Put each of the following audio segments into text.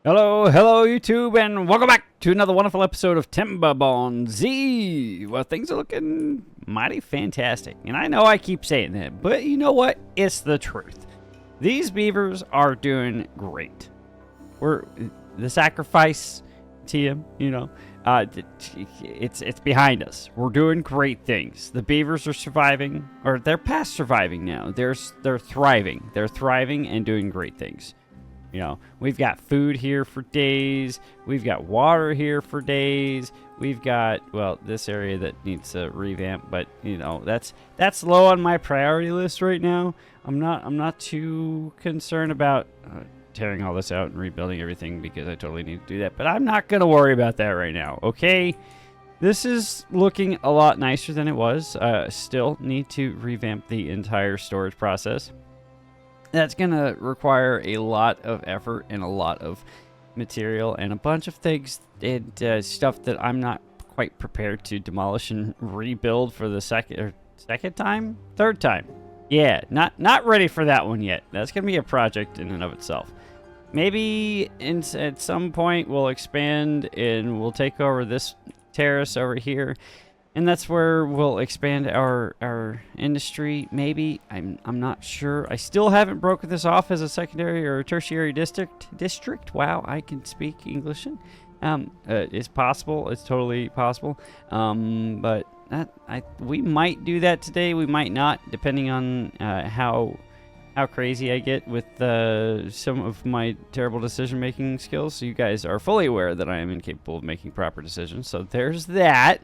Hello YouTube, and welcome back to another wonderful episode of Timberborn Z. Well, things are looking mighty fantastic, and I know I keep saying that, but you know what? It's the truth. These beavers are doing great. We're the sacrifice to him, it's behind us. We're doing great things. The beavers are surviving, or they're past surviving now. They're thriving. They're thriving and doing great things. We've got food here for days. We've got water here for days. We've got, well, this area that needs a revamp, but that's low on my priority list right now. I'm not too concerned about tearing all this out and rebuilding everything because I totally need to do that. But I'm not gonna worry about that right now. Okay, this is looking a lot nicer than it was. Still need to revamp the entire storage process. That's going to require a lot of effort and a lot of material and a bunch of things and stuff that I'm not quite prepared to demolish and rebuild for the third time. Yeah, not ready for that one yet. That's going to be a project in and of itself. Maybe at some point we'll expand and we'll take over this terrace over here. And that's where we'll expand our industry, maybe. I'm not sure. I still haven't broken this off as a secondary or a tertiary district. Wow, I can speak English. It's possible. It's totally possible. But we might do that today. We might not, depending on how crazy I get with some of my terrible decision-making skills. So you guys are fully aware that I am incapable of making proper decisions. So there's that.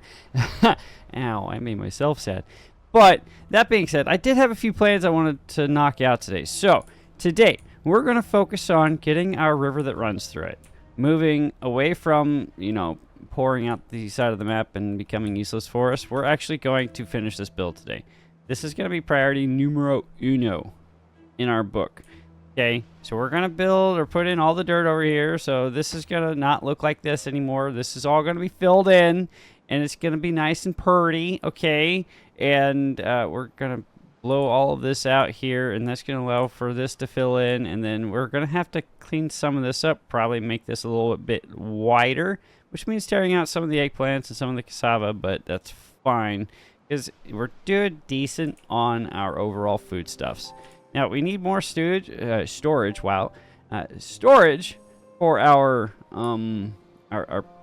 Ow, I made myself sad. But that being said, I did have a few plans I wanted to knock out today. So today, we're going to focus on getting our river that runs through it. Moving away from, pouring out the side of the map and becoming useless for us. We're actually going to finish this build today. This is going to be priority numero uno in our book. Okay, so we're gonna build or put in all the dirt over here, so this is gonna not look like this anymore. This is all gonna be filled in and it's gonna be nice and purty. Okay, and we're gonna blow all of this out here, and that's gonna allow for this to fill in, and then we're gonna have to clean some of this up, probably make this a little bit wider, which means tearing out some of the eggplants and some of the cassava, but that's fine because we're doing decent on our overall foodstuffs. Now, we need more storage. Wow. Storage for our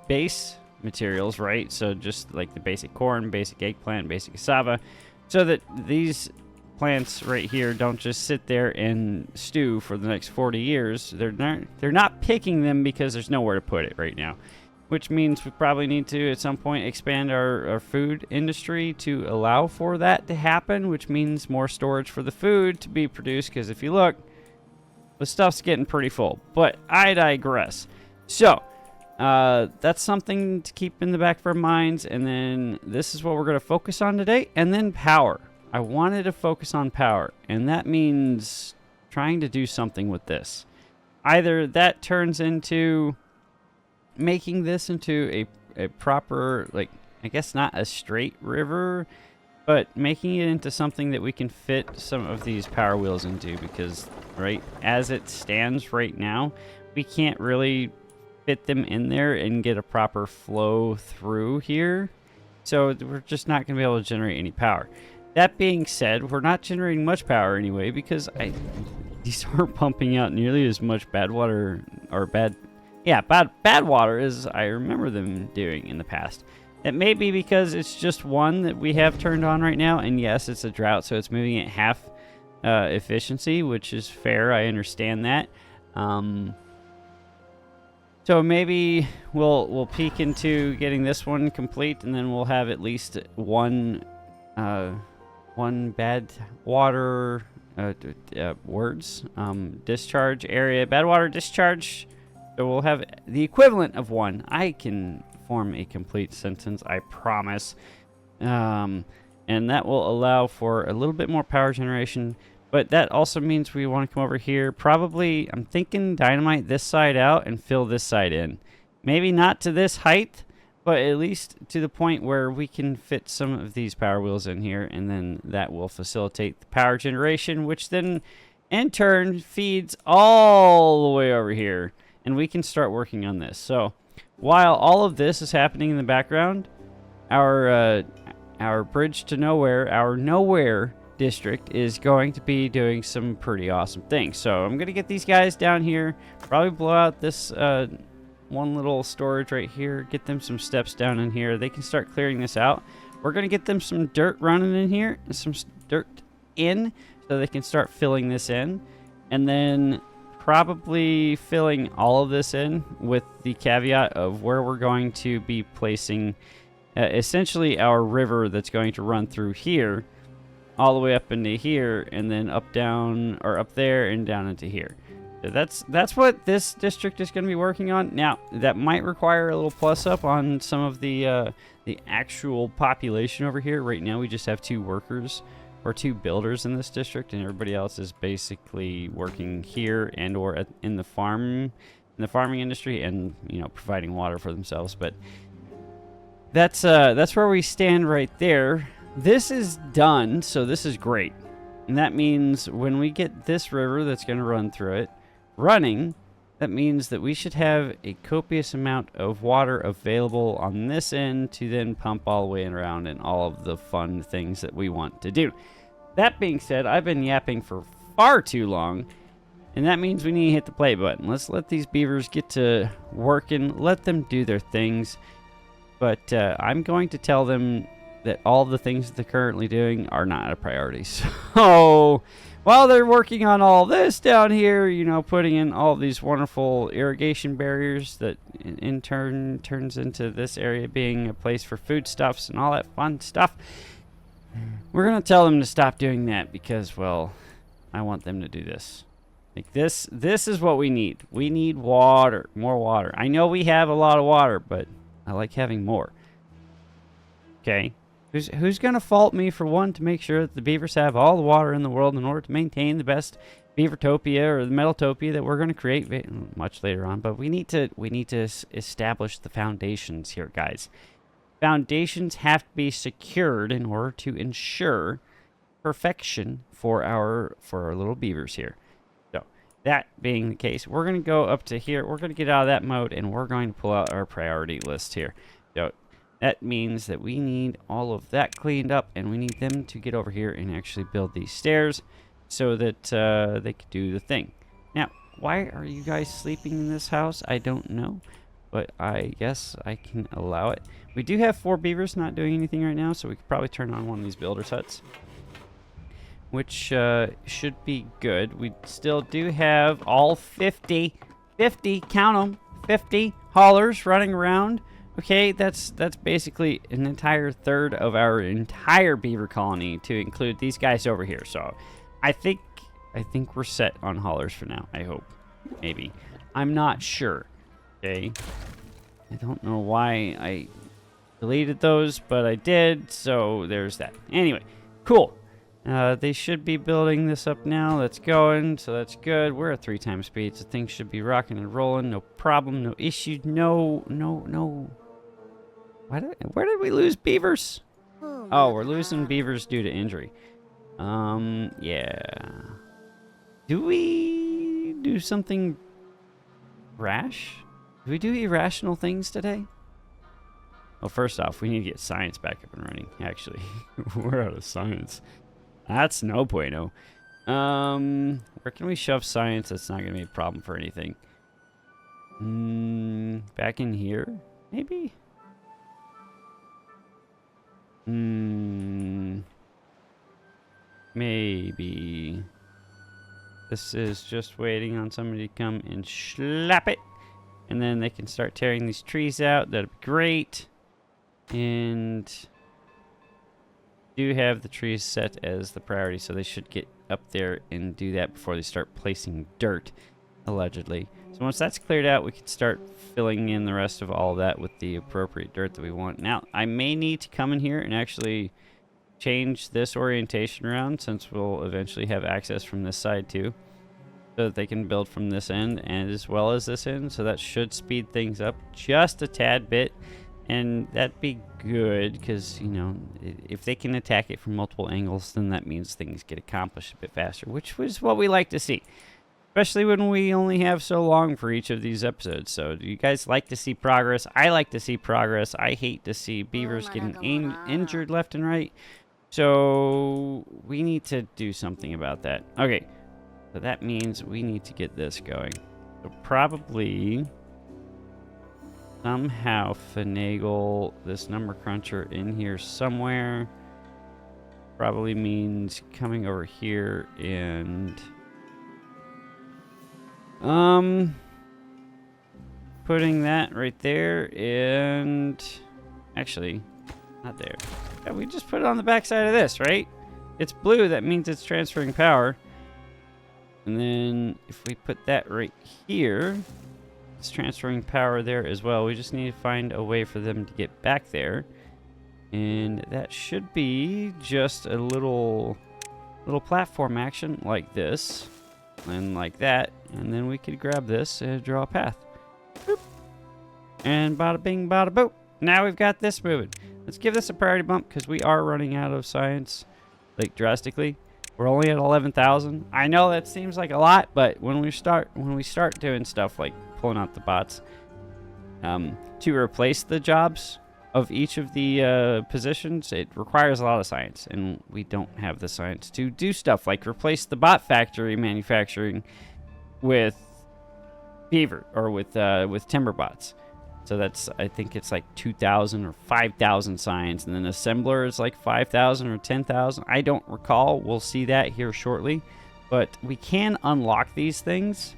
base materials, right? So just like the basic corn, basic eggplant, basic cassava, so that these plants right here don't just sit there and stew for the next 40 years. They're not picking them because there's nowhere to put it right now. Which means we probably need to, at some point, expand our food industry to allow for that to happen, which means more storage for the food to be produced, because if you look, the stuff's getting pretty full. But I digress. So, that's something to keep in the back of our minds, and then this is what we're going to focus on today, and then power. I wanted to focus on power, and that means trying to do something with this. Either that turns into making this into a proper, like, I guess not a straight river, but making it into something that we can fit some of these power wheels into, because, right, as it stands right now, we can't really fit them in there and get a proper flow through here. So we're just not going to be able to generate any power. That being said, we're not generating much power anyway, because these aren't pumping out nearly as much bad water, or bad water as I remember them doing in the past. It may be because it's just one that we have turned on right now, and yes, it's a drought, so it's moving at half efficiency, which is fair. I understand that. So maybe we'll peek into getting this one complete, and then we'll have at least one bad water discharge area, bad water discharge. So we'll have the equivalent of one. I can form a complete sentence, I promise. And that will allow for a little bit more power generation. But that also means we want to come over here. Probably, I'm thinking dynamite this side out and fill this side in. Maybe not to this height, but at least to the point where we can fit some of these power wheels in here. And then that will facilitate the power generation, which then in turn feeds all the way over here. and we can start working on this. So while all of this is happening in the background, our bridge to nowhere, our nowhere district is going to be doing some pretty awesome things. So I'm gonna get these guys down here, probably blow out this one little storage right here, get them some steps down in here. They can start clearing this out. We're gonna get them some dirt running in here, and some dirt in, so they can start filling this in, and then probably filling all of this in with the caveat of where we're going to be placing essentially our river that's going to run through here all the way up into here, and then up, down, or up there and down into here. So that's what this district is going to be working on. Now, that might require a little plus up on some of the actual population over here. Right now, we just have 2 workers or 2 builders in this district, and everybody else is basically working here and or in the farming industry, and providing water for themselves. But that's where we stand right there. This is done, so this is great. And that means when we get this river that's going to run through it running, that means that we should have a copious amount of water available on this end to then pump all the way around and all of the fun things that we want to do. That being said, I've been yapping for far too long, and that means we need to hit the play button. Let's let these beavers get to working, let them do their things. But I'm going to tell them that all the things that they're currently doing are not a priority. So while they're working on all this down here, putting in all these wonderful irrigation barriers that in turn turns into this area being a place for foodstuffs and all that fun stuff, we're going to tell them to stop doing that because, well, I want them to do this. Like this is what we need. We need water, more water. I know we have a lot of water, but I like having more. Okay. Who's going to fault me for one to make sure that the beavers have all the water in the world in order to maintain the best Beavertopia or the Metaltopia that we're going to create much later on? But we need to establish the foundations here, guys. Foundations have to be secured in order to ensure perfection for our little beavers here. So that being the case, we're going to go up to here. We're going to get out of that mode, and we're going to pull out our priority list here. So that means that we need all of that cleaned up, and we need them to get over here and actually build these stairs so that they could do the thing. Now, why are you guys sleeping in this house? I don't know, but I guess I can allow it. We do have 4 beavers not doing anything right now, so we could probably turn on one of these builder's huts, which should be good. We still do have all 50, count them, 50 haulers running around. Okay, that's basically an entire third of our entire beaver colony to include these guys over here. So I think we're set on haulers for now. I hope. Maybe. I'm not sure. Okay. I don't know why I deleted those, but I did, so there's that. Anyway, cool. They should be building this up now. That's going, so that's good. We're at 3 times speed, so things should be rocking and rolling. No problem, no issue. No. Where did we lose beavers? Oh, we're losing beavers due to injury. Yeah. Do we do something rash? Do we do irrational things today? Well, first off, we need to get science back up and running, actually. We're out of science. That's no bueno. Where can we shove science that's not going to be a problem for anything? Back in here, maybe? Maybe. This is just waiting on somebody to come and slap it. And then they can start tearing these trees out. That'd be great. And do have the trees set as the priority, so they should get up there and do that before they start placing dirt, allegedly. So once that's cleared out, we can start filling in the rest of all of that with the appropriate dirt that we want. Now, I may need to come in here and actually change this orientation around, since we'll eventually have access from this side too, so that they can build from this end and as well as this end. So that should speed things up just a tad bit. And that'd be good because, you know, if they can attack it from multiple angles, then that means things get accomplished a bit faster, which was what we like to see. Especially when we only have so long for each of these episodes. So do you guys like to see progress? I like to see progress. I hate to see beavers getting injured left and right. So we need to do something about that. Okay, so that means we need to get this going. So probably somehow finagle this number cruncher in here somewhere. Probably means coming over here and putting that right there, and actually not there. Yeah, we just put it on the back side of this, right? It's blue, that means it's transferring power. And then if we put that right here, it's transferring power there as well. We just need to find a way for them to get back there. And that should be just a little platform action like this and like that. And then we could grab this and draw a path. Boop. And bada bing, bada boop. Now we've got this moving. Let's give this a priority bump because we are running out of science, like drastically. We're only at 11,000. I know that seems like a lot, but when we start doing stuff like pulling out the bots to replace the jobs of each of the positions, it requires a lot of science, and we don't have the science to do stuff like replace the bot factory manufacturing with Beaver or with timber bots. So that's, I think it's like 2,000 or 5,000 science, and then assembler is like 5,000 or 10,000. I don't recall. We'll see that here shortly, but we can unlock these things.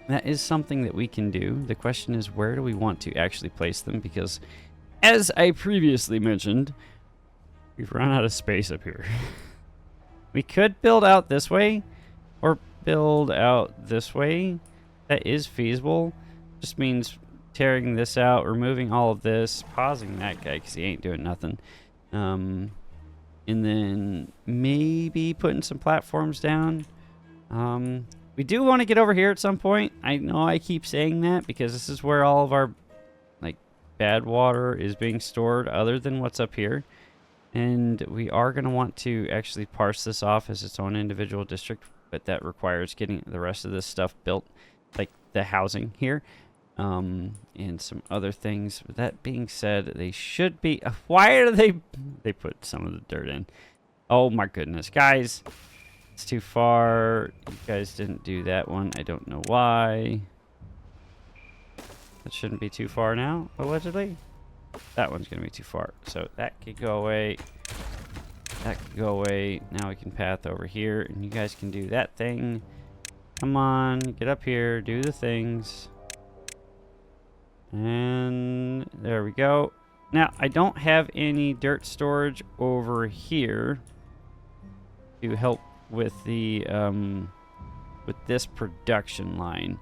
That is something that we can do. The question is, where do we want to actually place them? Because as I previously mentioned, we've run out of space up here. We could build out this way or build out this way. That is feasible. Just means tearing this out, removing all of this, pausing that guy because he ain't doing nothing. And then maybe putting some platforms down. We do want to get over here at some point. I know I keep saying that because this is where all of our bad water is being stored other than what's up here, and we are going to want to actually parse this off as its own individual district, but that requires getting the rest of this stuff built, like the housing here, and some other things. With that being said, they should be why are they put some of the dirt in? Oh my goodness, guys, it's too far. You guys didn't do that one. I don't know why. That shouldn't be too far now, allegedly. That one's going to be too far. So that could go away. That could go away. Now we can path over here, and you guys can do that thing. Come on, get up here, do the things. And there we go. Now, I don't have any dirt storage over here to help with the, with this production line.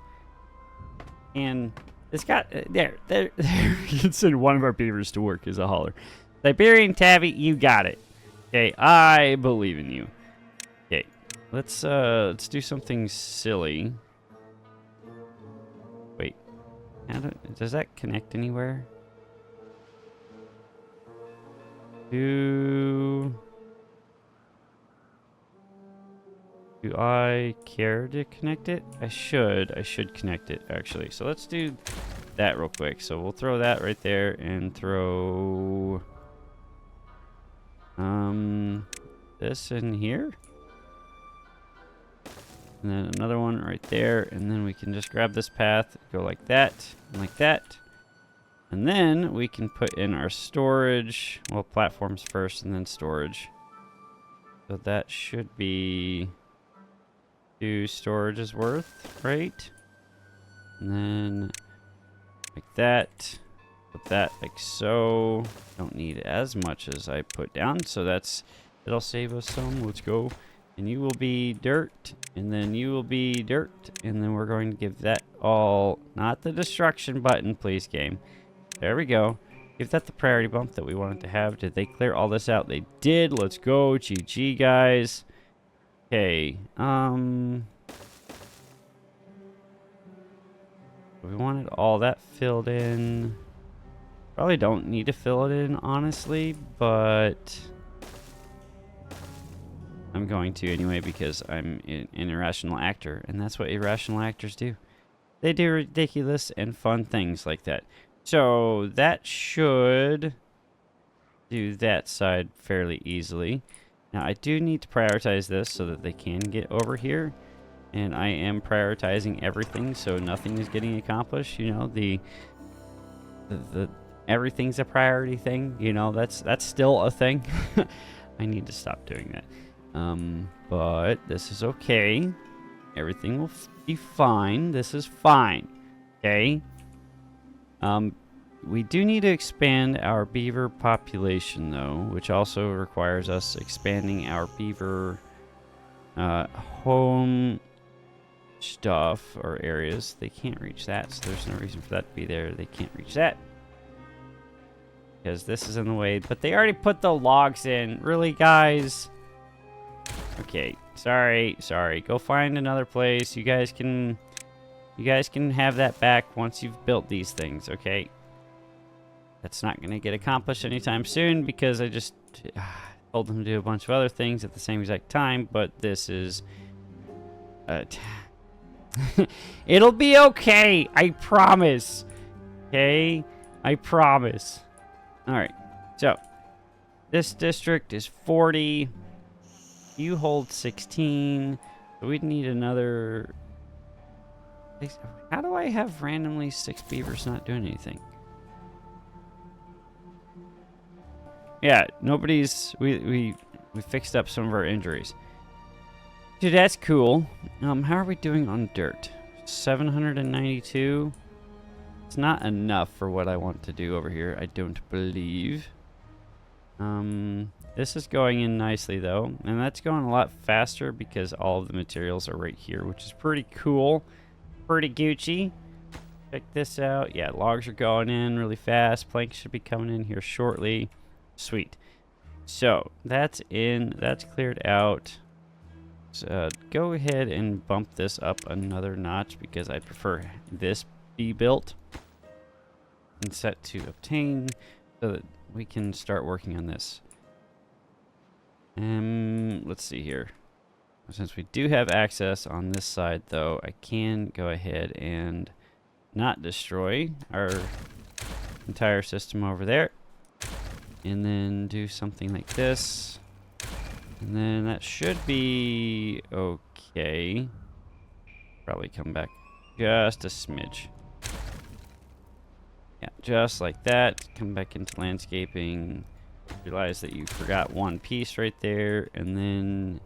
And it's got, there, you can send one of our beavers to work as a hauler. Siberian Tabby, you got it. Okay, I believe in you. Okay, let's do something silly. Wait, does that connect anywhere? Do I care to connect it? I should connect it, actually. So let's do that real quick. So we'll throw that right there and throw this in here. And then another one right there. And then we can just grab this path, go like that, and like that. And then we can put in our storage. Well, platforms first and then storage. So that should be 2 storage's worth, right? And then like that. Put that like so. Don't need as much as I put down, so it'll save us some. Let's go. And you will be dirt, and then you will be dirt, and then we're going to give that all, not the destruction button, please, game. There we go. Give that the priority bump that we wanted to have. Did they clear all this out? They did. Let's go. GG, guys. Okay. We wanted all that filled in. Probably don't need to fill it in, honestly, but I'm going to anyway because I'm an irrational actor, and that's what irrational actors do. They do ridiculous and fun things like that. So that should do that side fairly easily. Now I do need to prioritize this so that they can get over here. And I am prioritizing everything so nothing is getting accomplished. You know, the everything's a priority thing. You know, that's still a thing. I need to stop doing that. But this is okay. Everything will be fine. This is fine. Okay. We do need to expand our beaver population, though, which also requires us expanding our beaver home stuff or areas. They can't reach that, so there's no reason for that to be there. They can't reach that because this is in the way. But they already put the logs in. Really, guys? Okay. Sorry. Go find another place. You guys can have that back once you've built these things, okay? That's not going to get accomplished anytime soon because I just told them to do a bunch of other things at the same exact time, but this is... it'll be okay. I promise. Okay? I promise. Alright. So, this district is 40. You hold 16. So we'd need another... How do I have randomly 6 beavers not doing anything? Yeah, nobody's... We fixed up some of our injuries. Dude, that's cool. How are we doing on dirt? 792? It's not enough for what I want to do over here, I don't believe. This is going in nicely, though. And that's going a lot faster because all of the materials are right here, which is pretty cool. Pretty Gucci. Check this out. Yeah, logs are going in really fast. Planks should be coming in here shortly. Sweet. So, that's in. That's cleared out. So, go ahead and bump this up another notch because I prefer this be built. And set to obtain so that we can start working on this. Let's see here. Since we do have access on this side, though, I can go ahead and not destroy our entire system over there. And then do something like this. And then that should be okay. Probably come back just a smidge. Yeah, just like that. Come back into landscaping. Realize that you forgot one piece right there. And then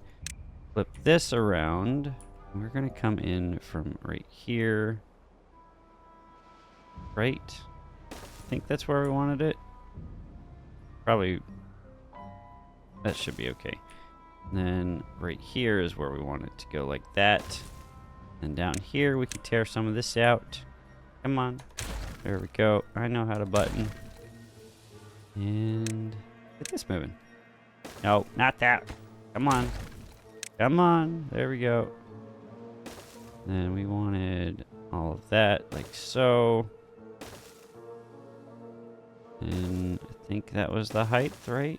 flip this around. We're going to come in from right here. Right? I think that's where we wanted it. Probably. That should be okay. And then right here is where we want it to go like that. And down here we can tear some of this out. Come on. There we go. I know how to button. And get this moving. No, not that. Come on. Come on. There we go. Then we wanted all of that like so. And I think that was the height, right?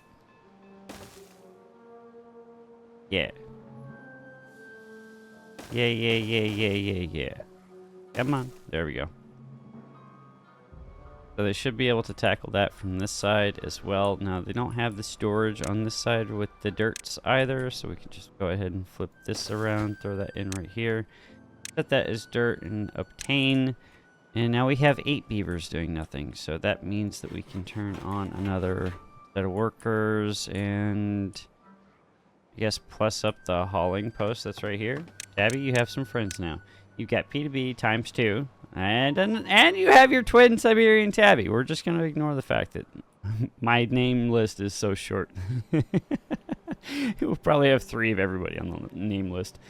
Yeah. Yeah. Come on. There we go. So they should be able to tackle that from this side as well. Now, they don't have the storage on this side with the dirts either, so we can just go ahead and flip this around, throw that in right here. Set that as dirt and obtain. And now we have 8 beavers doing nothing, so that means that we can turn on another set of workers and... I guess plus up the hauling post that's right here. Tabby, you have some friends now. You've got P2B times 2. And you have your twin Siberian Tabby. We're just going to ignore the fact that my name list is so short. We'll probably have 3 of everybody on the name list.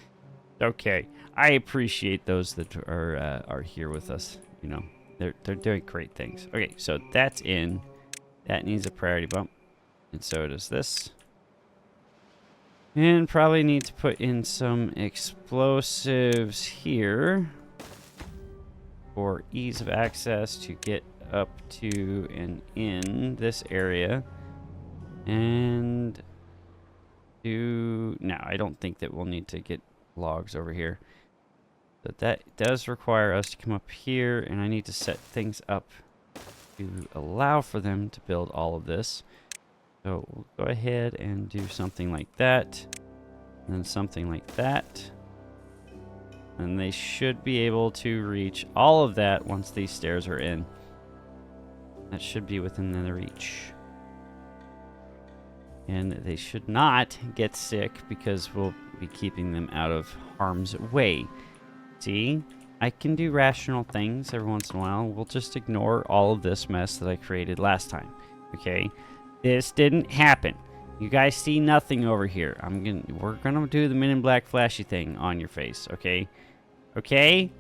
Okay. I appreciate those that are here with us. You know, they're doing great things. Okay, so that's in. That needs a priority bump. And so does this. And probably need to put in some explosives here for ease of access to get up to and in this area. And No, I don't think that we'll need to get logs over here. But that does require us to come up here, and I need to set things up to allow for them to build all of this. So we'll go ahead and do something like that, and then something like that. And they should be able to reach all of that once these stairs are in. That should be within the reach. And they should not get sick because we'll be keeping them out of harm's way. See? I can do rational things every once in a while. We'll just ignore all of this mess that I created last time. Okay? This didn't happen. You guys see nothing over here. We're gonna do the Men in Black flashy thing on your face, okay? Okay?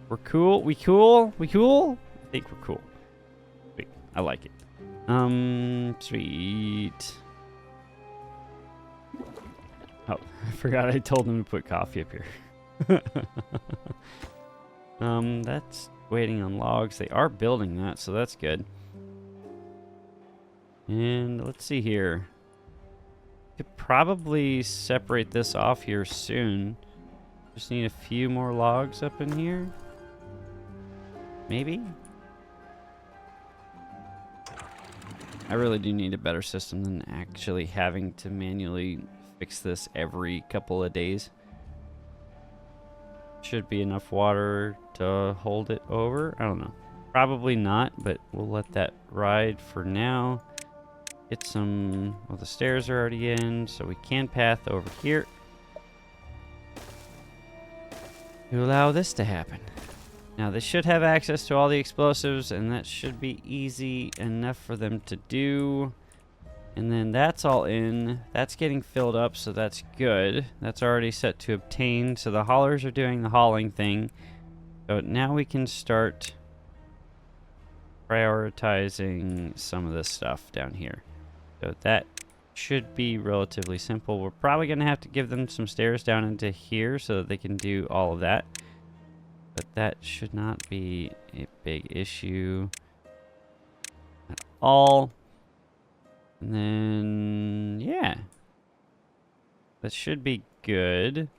We're cool? We cool? We cool? I think we're cool. Sweet. I like it. Sweet. Oh, I forgot I told them to put coffee up here. That's waiting on logs. They are building that, so that's good. And let's see here. Could probably separate this off here soon. Just need a few more logs up in here. Maybe? I really do need a better system than actually having to manually fix this every couple of days. Should be enough water to hold it over. I don't know. Probably not, but we'll let that ride for now. Get some... Well, the stairs are already in, so we can path over here to allow this to happen. Now, they should have access to all the explosives, and that should be easy enough for them to do. And then that's all in. That's getting filled up, so that's good. That's already set to obtain, so the haulers are doing the hauling thing. So now we can start prioritizing some of this stuff down here. So that should be relatively simple. We're probably going to have to give them some stairs down into here so that they can do all of that. But that should not be a big issue at all. And then, yeah. That should be good.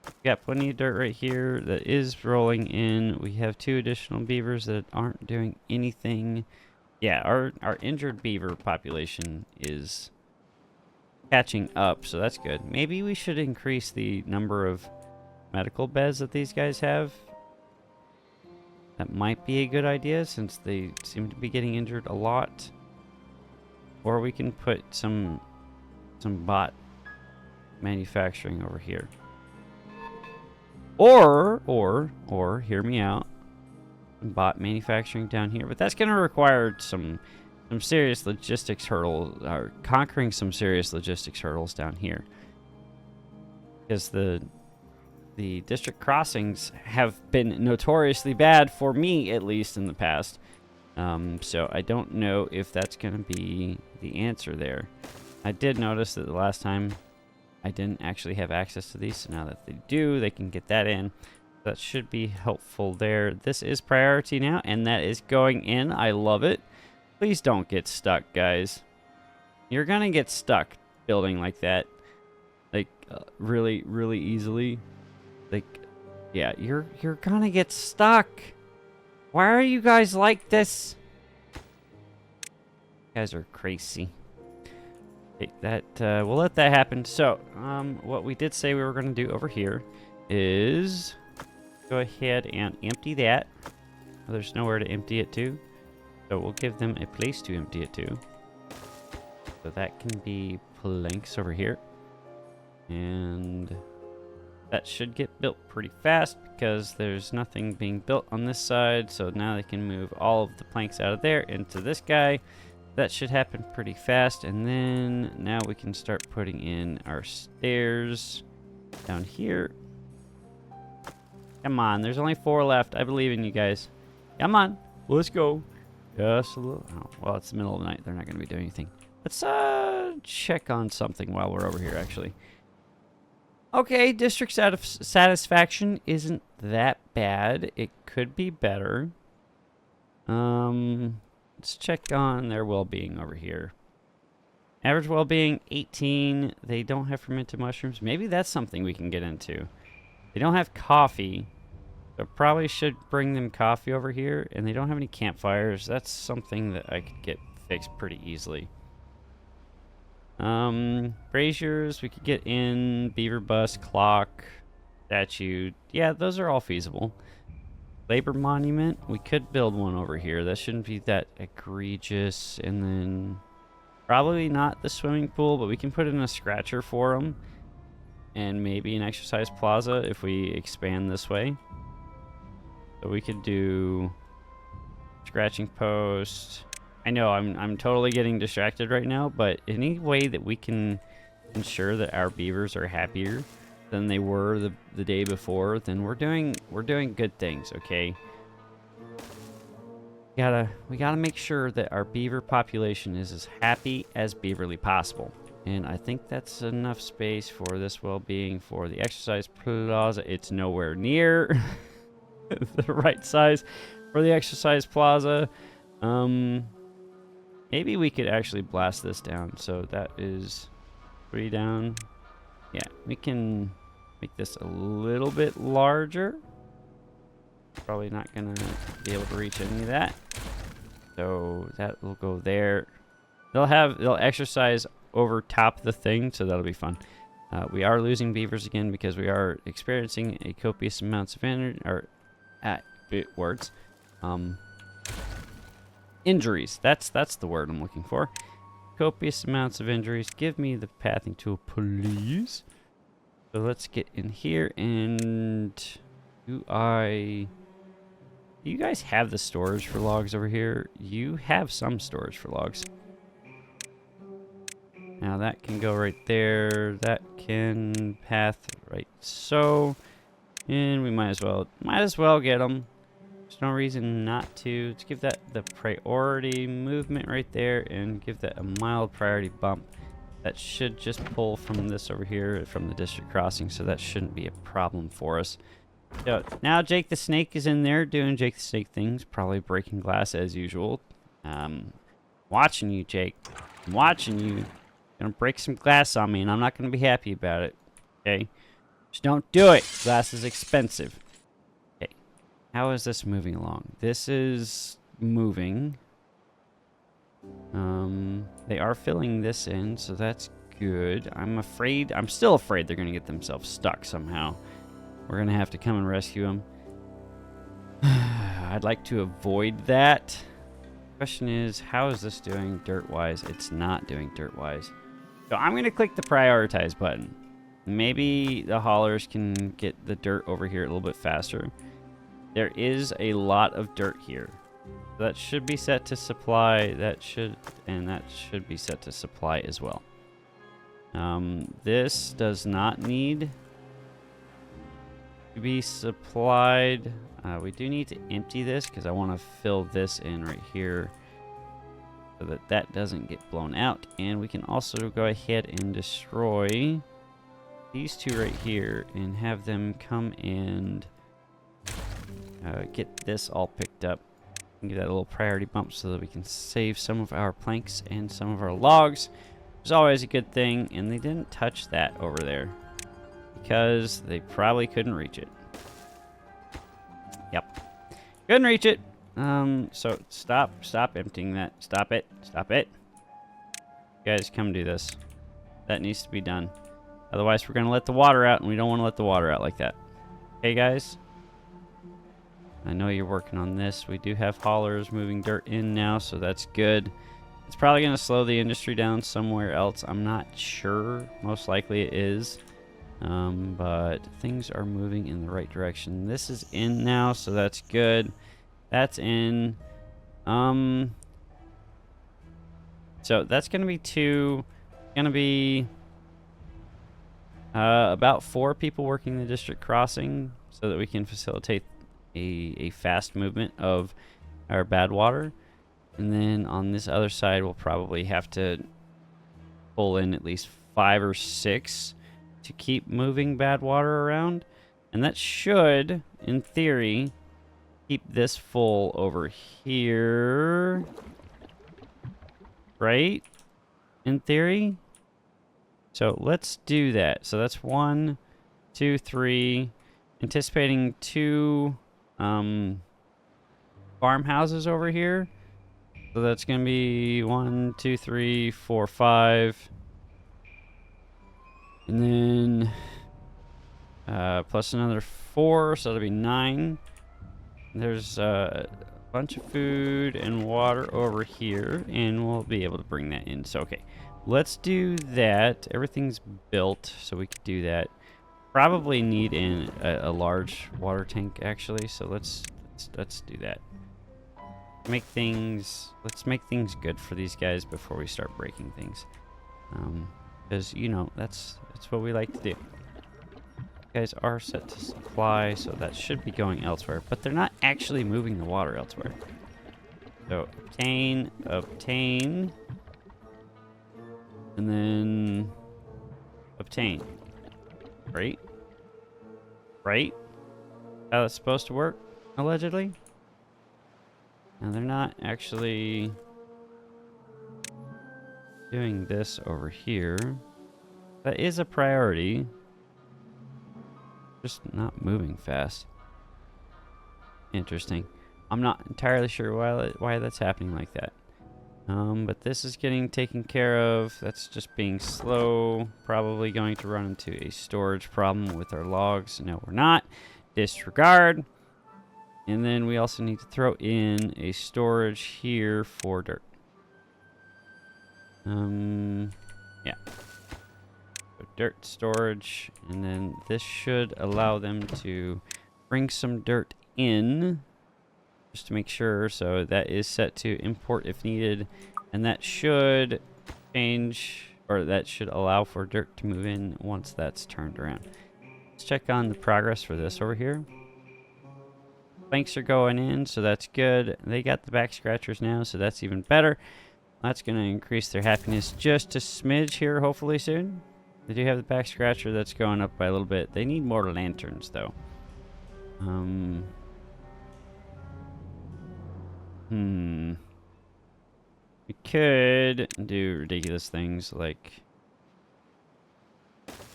We've got plenty of dirt right here that is rolling in. We have 2 additional beavers that aren't doing anything. Yeah, our injured beaver population is catching up, so that's good. Maybe we should increase the number of medical beds that these guys have. That might be a good idea since they seem to be getting injured a lot. Or we can put some bot manufacturing over here. Or hear me out. Some bot manufacturing down here, but that's going to require some serious logistics hurdles, or conquering some serious logistics hurdles down here. Because the district crossings have been notoriously bad for me, at least in the past. So I don't know if that's going to be the answer there. I did notice that the last time I didn't actually have access to these, so now that they do, they can get that in. That should be helpful there. This is priority now, and that is going in. I love it. Please don't get stuck, guys. You're going to get stuck building like that. Like, really, really easily. Like, yeah, you're going to get stuck. Why are you guys like this? You guys are crazy. Okay, we'll let that happen. So, what we did say we were going to do over here is go ahead and empty that. Well, there's nowhere to empty it to. So we'll give them a place to empty it to. So that can be planks over here. And that should get built pretty fast because there's nothing being built on this side. So now they can move all of the planks out of there into this guy. That should happen pretty fast. And then now we can start putting in our stairs down here. Come on, there's only 4 left. I believe in you guys. Come on, let's go. Just a little. Oh, well, it's the middle of the night. They're not going to be doing anything. Let's check on something while we're over here, actually. Okay, district satisfaction isn't that bad. It could be better. Let's check on their well-being over here. Average well-being 18. They don't have fermented mushrooms. Maybe that's something we can get into. They don't have coffee. So probably should bring them coffee over here. And they don't have any campfires. That's something that I could get fixed pretty easily. Braziers, we could get in. Beaver bus, clock, statue. Yeah, those are all feasible. Labor monument, we could build one over here. That shouldn't be that egregious. And then probably not the swimming pool, but we can put in a scratcher for them. And maybe an exercise plaza if we expand this way. So we could do scratching post. I know I'm totally getting distracted right now, but any way that we can ensure that our beavers are happier than they were the day before, then we're doing good things, okay? We gotta make sure that our beaver population is as happy as beaverly possible. And I think that's enough space for this well-being. For the exercise plaza, it's nowhere near the right size for the exercise plaza. Maybe we could actually blast this down. So that is 3 down. Yeah, we can make this a little bit larger. Probably not gonna be able to reach any of that. So that will go there. They'll exercise over top of the thing, so that'll be fun. We are losing beavers again because we are experiencing a copious amounts of energy, or injuries. That's the word I'm looking for. Copious amounts of injuries. Give me the pathing tool, please. So let's get in here, and do you guys have the storage for logs over here? You have some storage for logs. Now that can go right there. That can path right so. And we might as well get them. There's no reason not to. Let's give that the priority movement right there and give that a mild priority bump. That should just pull from this over here from the district crossing, so that shouldn't be a problem for us. So now Jake the Snake is in there doing Jake the Snake things, probably breaking glass as usual. Watching you, Jake. I'm watching you. Gonna break some glass on me, and I'm not gonna be happy about it. Okay? Just don't do it. Glass is expensive. Okay. How is this moving along? This is moving. They are filling this in, so that's good. I'm still afraid they're gonna get themselves stuck somehow. We're gonna have to come and rescue them. I'd like to avoid that. Question is, how is this doing dirt-wise? It's not doing dirt-wise. So I'm going to click the prioritize button. Maybe the haulers can get the dirt over here a little bit faster. There is a lot of dirt here. That should be set to supply. That should be set to supply as well. This does not need to be supplied. We do need to empty this because I want to fill this in right here, so that doesn't get blown out. And we can also go ahead and destroy these two right here and have them come and get this all picked up and give that a little priority bump so that we can save some of our planks and some of our logs, which is always a good thing. And they didn't touch that over there because they probably couldn't reach it. Yep, couldn't reach it. So stop emptying that. Stop it. You guys, come do this. That needs to be done. Otherwise, we're gonna let the water out, and we don't want to let the water out like that. Okay, guys? I know you're working on this. We do have haulers moving dirt in now, so that's good. It's probably gonna slow the industry down somewhere else. I'm not sure. Most likely it is. But things are moving in the right direction. This is in now, so that's good. That's in. So that's gonna be about 4 people working the district crossing, so that we can facilitate a fast movement of our bad water. And then on this other side, we'll probably have to pull in at least 5 or 6 to keep moving bad water around. And that should, in theory, keep this full over here. Right? in theory. So let's do that. So that's 1, 2, 3. Anticipating 2 farmhouses over here. So that's going to be 1, 2, 3, 4, 5. And then plus another 4, so that'll be 9. There's a bunch of food and water over here, and we'll be able to bring that in. So, okay, let's do that. Everything's built, so we could do that. Probably need in a large water tank, actually, so let's do that. Let's make things good for these guys before we start breaking things. Because, you know, that's what we like to do. Guys are set to supply, so that should be going elsewhere, but they're not actually moving the water elsewhere. So obtain, and then obtain. Right? How that's supposed to work, allegedly. Now they're not actually doing this over here. That is a priority. Just not moving fast. Interesting. I'm not entirely sure why that's happening like that. But this is getting taken care of. That's just being slow. Probably going to run into a storage problem with our logs. No, we're not. Disregard. And then we also need to throw in a storage here for dirt. Yeah. So dirt storage, and then this should allow them to bring some dirt in, just to make sure. So that is set to import if needed, and that should change, or that should allow for dirt to move in once that's turned around. Let's check on the progress for this over here. Planks are going in, so that's good. They got the back scratchers now, so that's even better. That's going to increase their happiness just a smidge here, hopefully soon. They do have the back scratcher that's going up by a little bit. They need more lanterns, though. We could do ridiculous things like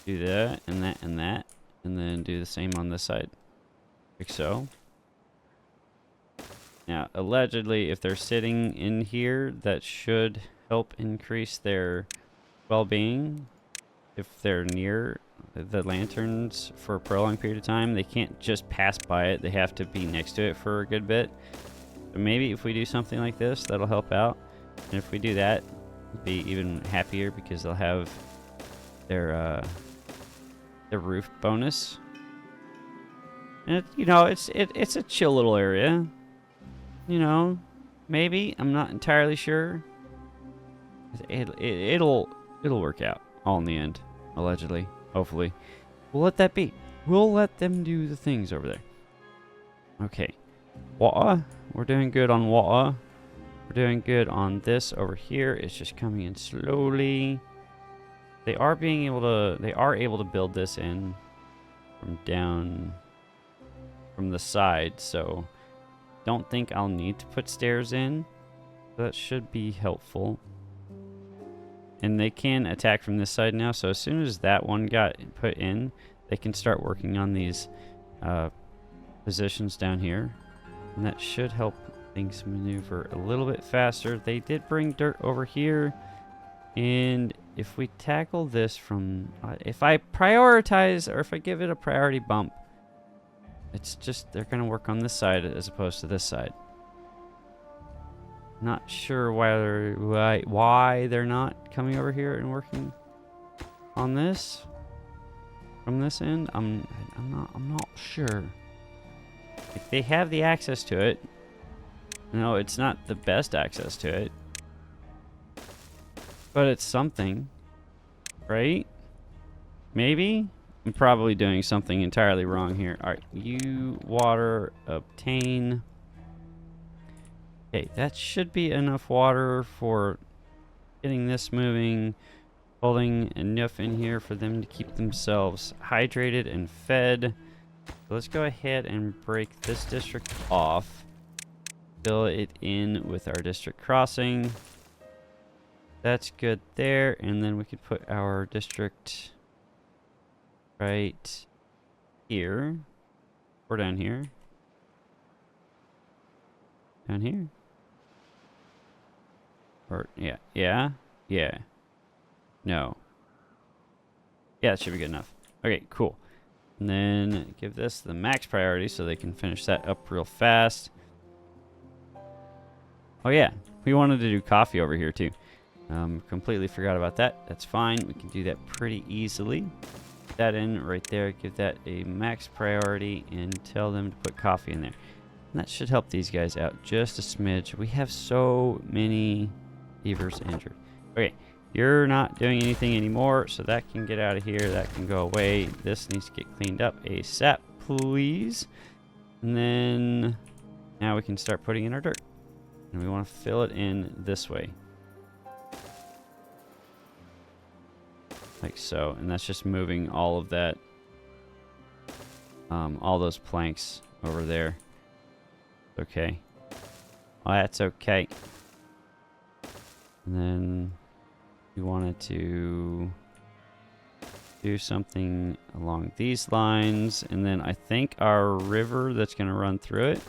do that and that and that, and then do the same on this side, like so. Now, allegedly, if they're sitting in here, that should help increase their well-being. If they're near the lanterns for a prolonged period of time, they can't just pass by it. They have to be next to it for a good bit. So maybe if we do something like this, that'll help out. And if we do that, we'll be even happier because they'll have their roof bonus. And you know, it's a chill little area. You know, maybe, I'm not entirely sure. It'll work out all in the end, allegedly, hopefully. We'll let that be. We'll let them do the things over there. Okay, water. We're doing good on water. We're doing good on this over here. It's just coming in slowly. They are able to build this in from the side, so don't think I'll need to put stairs in. That should be helpful. And they can attack from this side now, so as soon as that one got put in, they can start working on these positions down here. And that should help things maneuver a little bit faster. They did bring dirt over here. And if we tackle this from... if I prioritize, or if I give it a priority bump, it's just they're going to work on this side as opposed to this side. Not sure why they're not coming over here and working on this from this end. I'm not sure. If they have the access to it, no, it's not the best access to it, but it's something, right? Maybe. I'm probably doing something entirely wrong here. All right, you water obtain. Okay, that should be enough water for getting this moving, holding enough in here for them to keep themselves hydrated and fed. So let's go ahead and break this district off, fill it in with our district crossing. That's good there. And then we could put our district right here. Or down here. Down here. Or, yeah. Yeah. Yeah. No. Yeah, that should be good enough. Okay, cool. And then give this the max priority so they can finish that up real fast. Oh yeah, we wanted to do coffee over here too. Completely forgot about that. That's fine. We can do that pretty easily. Put that in right there. Give that a max priority and tell them to put coffee in there. And that should help these guys out just a smidge. We have so many beavers injured. Okay, you're not doing anything anymore, so that can get out of here. That can go away. This needs to get cleaned up ASAP, please. And then now we can start putting in our dirt. And we want to fill it in this way. Like so. And that's just moving all of that, all those planks over there. Okay. Well, that's okay. And then we wanted to do something along these lines. And then I think our river that's going to run through it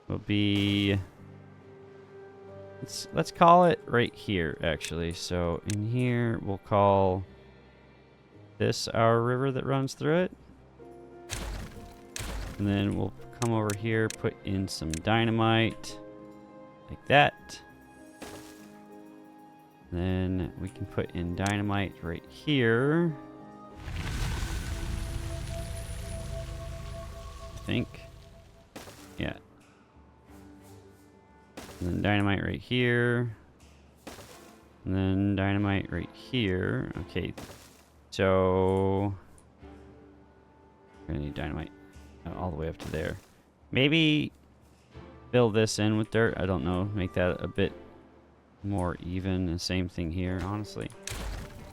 will be... Let's call it right here, actually. So in here, we'll call this our river that runs through it. And then we'll come over here, put in some dynamite, like that. Then we can put in dynamite right here. I think. Yeah. And then dynamite right here. And then dynamite right here. Okay. So we're gonna need dynamite all the way up to there. Maybe fill this in with dirt. I don't know. Make that a bit more even. And same thing here, honestly.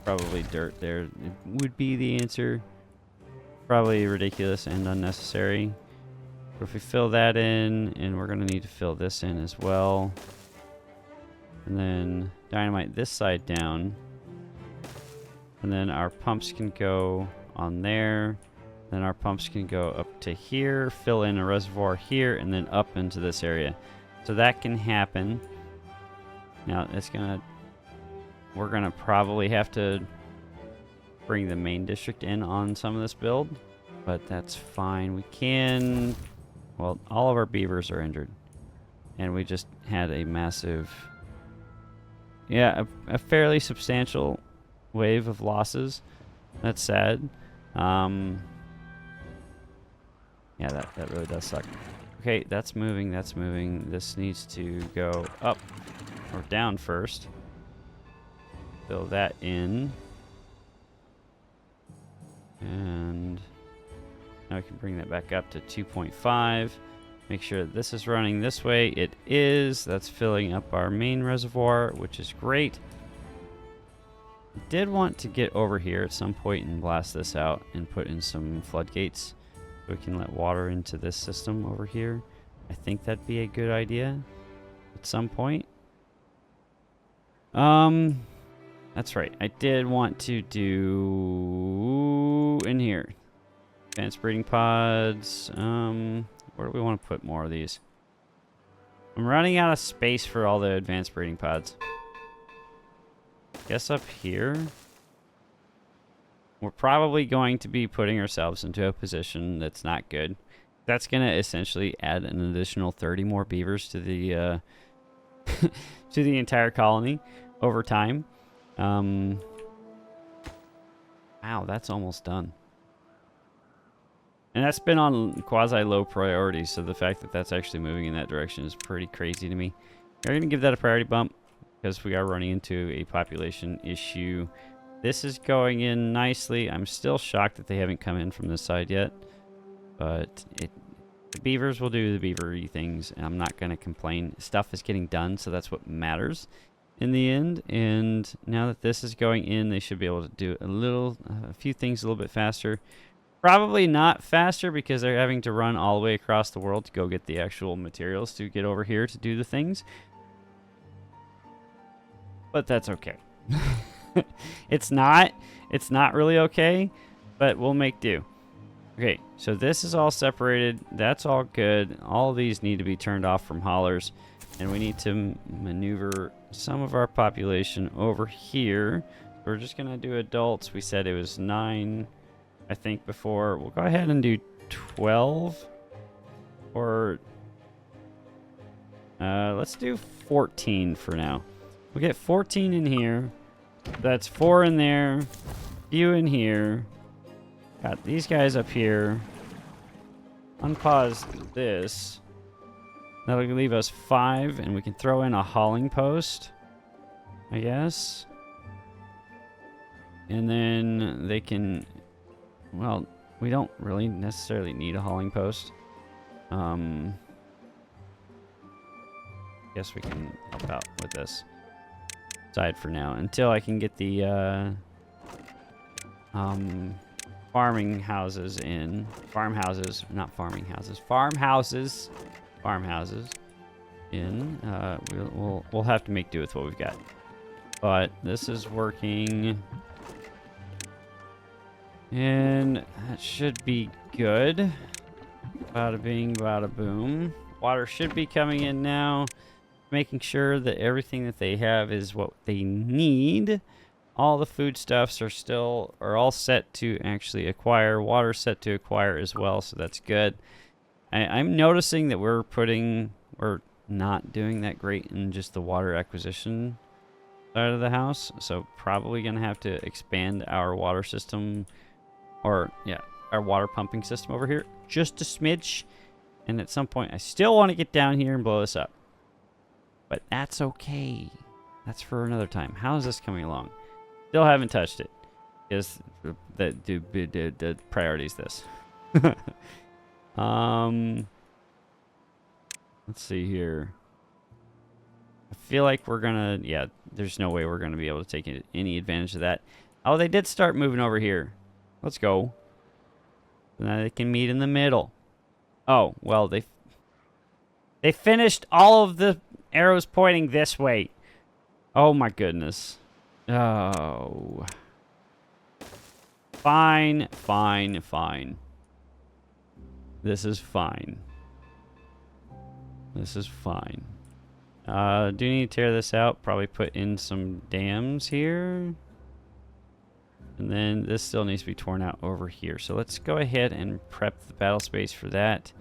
Probably dirt there. It would be the answer. Probably ridiculous and unnecessary. But if we fill that in, and we're going to need to fill this in as well. And then dynamite this side down. And then our pumps can go on there. Then our pumps can go up to here, fill in a reservoir here, and then up into this area. So that can happen. Now we're gonna probably have to bring the main district in on some of this build, but that's fine. We can, well, all of our beavers are injured, and we just had a massive, yeah, a fairly substantial wave of losses. That's sad. Yeah, that really does suck. Okay, that's moving, that's moving. This needs to go up or down first. Fill that in. And now we can bring that back up to 2.5. Make sure that this is running this way. It is. That's filling up our main reservoir, which is great. I did want to get over here at some point and blast this out and put in some floodgates so we can let water into this system over here. I think that'd be a good idea at some point. That's right. I did want to do in here. Advanced breeding pods. Where do we want to put more of these? I'm running out of space for all the advanced breeding pods. Guess up here. We're probably going to be putting ourselves into a position that's not good. That's going to essentially add an additional 30 more beavers to the to the entire colony over time. Wow, that's almost done. And that's been on quasi-low priority, so the fact that that's actually moving in that direction is pretty crazy to me. We're going to give that a priority bump because we are running into a population issue. This is going in nicely. I'm still shocked that they haven't come in from this side yet. But the beavers will do the beaver-y things, and I'm not going to complain. Stuff is getting done, so that's what matters in the end. And now that this is going in, they should be able to do a few things a little bit faster. Probably not faster because they're having to run all the way across the world to go get the actual materials to get over here to do the things. But that's okay. It's not really okay, but we'll make do. Okay, so this is all separated. That's all good. All these need to be turned off from haulers, and we need to maneuver some of our population over here. We're just gonna do adults. We said it was 9, I think, before. We'll go ahead and do 12, or let's do 14 for now. We'll get 14 in here. That's 4 in there, few in here. Got these guys up here. Unpause this. That'll leave us 5, and we can throw in a hauling post, I guess. And then they can, well, we don't really necessarily need a hauling post. Guess we can help out with this side for now until I can get the farming houses in. Farmhouses, not farming houses. Farmhouses in. We'll have to make do with what we've got. But this is working. And that should be good. Bada bing, bada boom. Water should be coming in now. Making sure that everything that they have is what they need. All the foodstuffs are all set to actually acquire. Water set to acquire as well, so that's good. I'm noticing that we're not doing that great in just the water acquisition side of the house. So probably gonna have to expand our water system, or yeah, our water pumping system over here just a smidge. And at some point, I still want to get down here and blow this up, but that's okay. That's for another time. How is this coming along? Still haven't touched it. Is the priorities this? Let's see here. I feel like we're gonna, yeah, there's no way we're gonna be able to take any advantage of that. Oh, they did start moving over here. Let's go. Now they can meet in the middle. Oh, well, they finished all of the arrows pointing this way. Oh my goodness. Oh. Fine. This is fine. This is fine. Do need to tear this out. Probably put in some dams here. And then this still needs to be torn out over here. So let's go ahead and prep the battle space for that.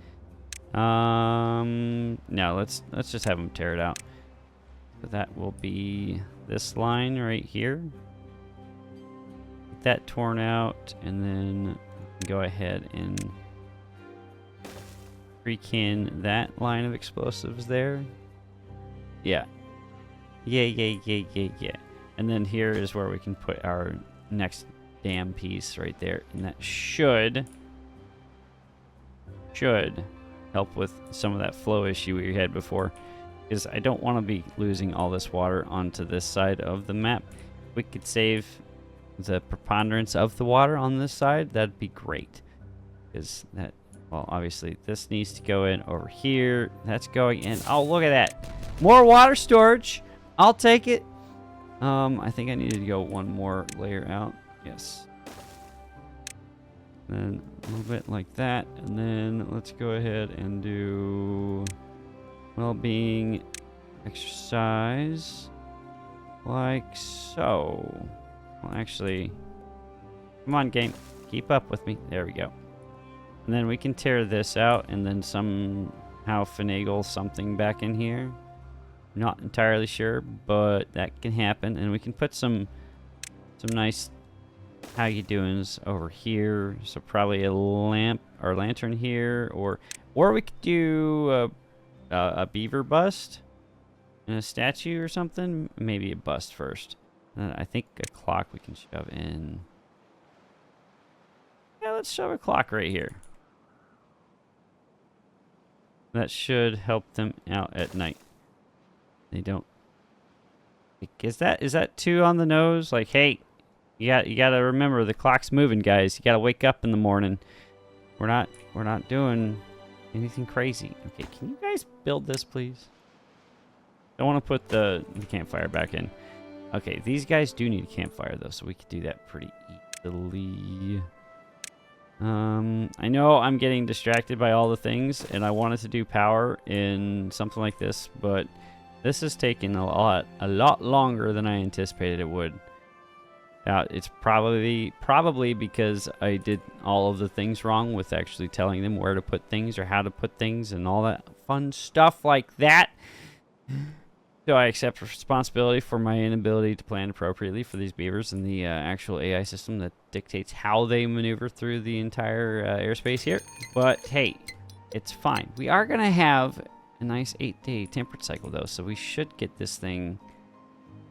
No, let's just have them tear it out. So that will be this line right here. Get that torn out, and then go ahead and pre-kin that line of explosives there. Yeah. Yeah. And then here is where we can put our next dam piece right there, and that should help with some of that flow issue we had before, because I don't want to be losing all this water onto this side of the map. If we could save the preponderance of the water on this side, that'd be great, because that, well, obviously this needs to go in over here. That's going in. Oh, look at that, more water storage. I'll take it. I think I needed to go one more layer out. Yes. Then a little bit like that, and then let's go ahead and do well-being exercise like so. Well, actually, come on, game, keep up with me. There we go. And then we can tear this out and then somehow finagle something back in here. Not entirely sure, but that can happen. And we can put some nice how you doings over here. So probably a lamp or lantern here, or we could do a beaver bust and a statue or something. Maybe a bust first. I think a clock we can shove in. Yeah, let's shove a clock right here. That should help them out at night. They don't. Is that too on the nose? Like, hey, you got to remember the clock's moving, guys. You got to wake up in the morning. We're not doing anything crazy. Okay, can you guys build this, please? I want to put the campfire back in. Okay, these guys do need a campfire, though, so we could do that pretty easily. I know I'm getting distracted by all the things, and I wanted to do power in something like this, but this is taking a lot longer than I anticipated it would. Now, it's probably because I did all of the things wrong with actually telling them where to put things or how to put things and all that fun stuff like that. So I accept responsibility for my inability to plan appropriately for these beavers and the actual AI system that dictates how they maneuver through the entire airspace here. But hey, it's fine. We are going to have a nice 8-day temperate cycle, though, so we should get this thing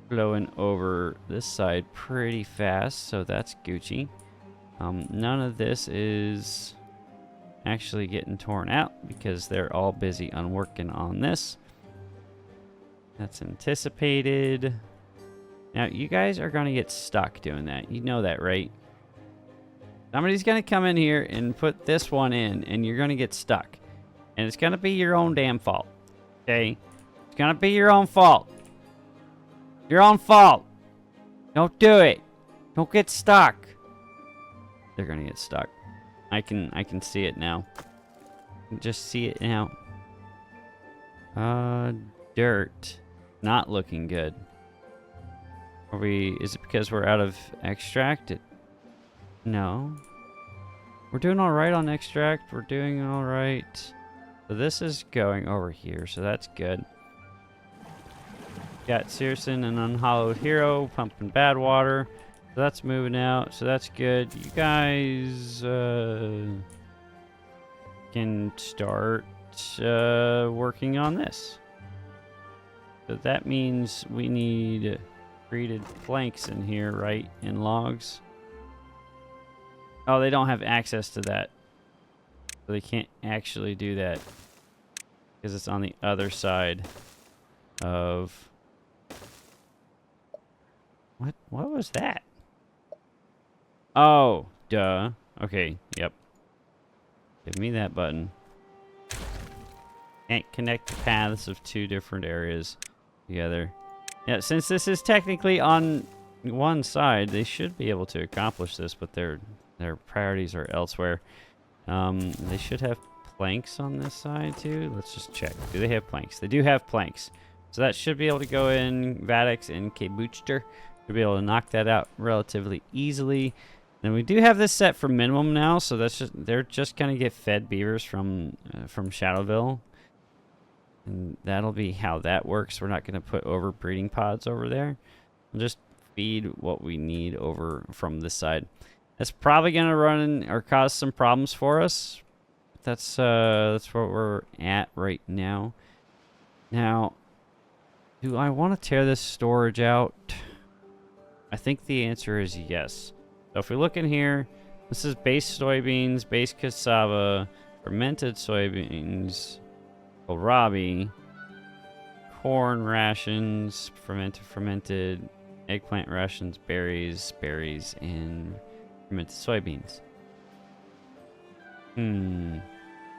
flowing over this side pretty fast, so that's Gucci. None of this is actually getting torn out because they're all busy on working on this. That's anticipated. Now, you guys are going to get stuck doing that. You know that, right? Somebody's going to come in here and put this one in, and you're going to get stuck. And it's going to be your own damn fault. Okay? It's going to be your own fault. Your own fault. Don't do it. Don't get stuck. They're going to get stuck. I can see it now. I can just see it now. Dirt. Not looking good. Is it because we're out of extract? No. We're doing all right on extract. We're doing all right. So this is going over here, so that's good. Got Searson and Unhallowed Hero pumping bad water. So that's moving out, so that's good. You guys can start working on this. So that means we need treated planks in here, right? And logs. Oh, they don't have access to that. So they can't actually do that. Because it's on the other side of... What was that? Oh, duh. Okay, yep. Give me that button. Can't connect the paths of two different areas together. Yeah, since this is technically on one side, they should be able to accomplish this, but their priorities are elsewhere. They should have planks on this side too. Let's just check. Do they have planks? They do have planks. So that should be able to go in Vadex and K-Booster. Should be able to knock that out relatively easily. And we do have this set for minimum now, so that's just they're just gonna get fed beavers from Shadowville. And that'll be how that works. We're not going to put over breeding pods over there. We'll just feed what we need over from this side. That's probably going to run or cause some problems for us. That's where we're at right now. Now, do I want to tear this storage out? I think the answer is yes. So if we look in here, this is base soybeans, base cassava, fermented soybeans, kohlrabi, corn rations, fermented, eggplant rations, berries, and fermented soybeans.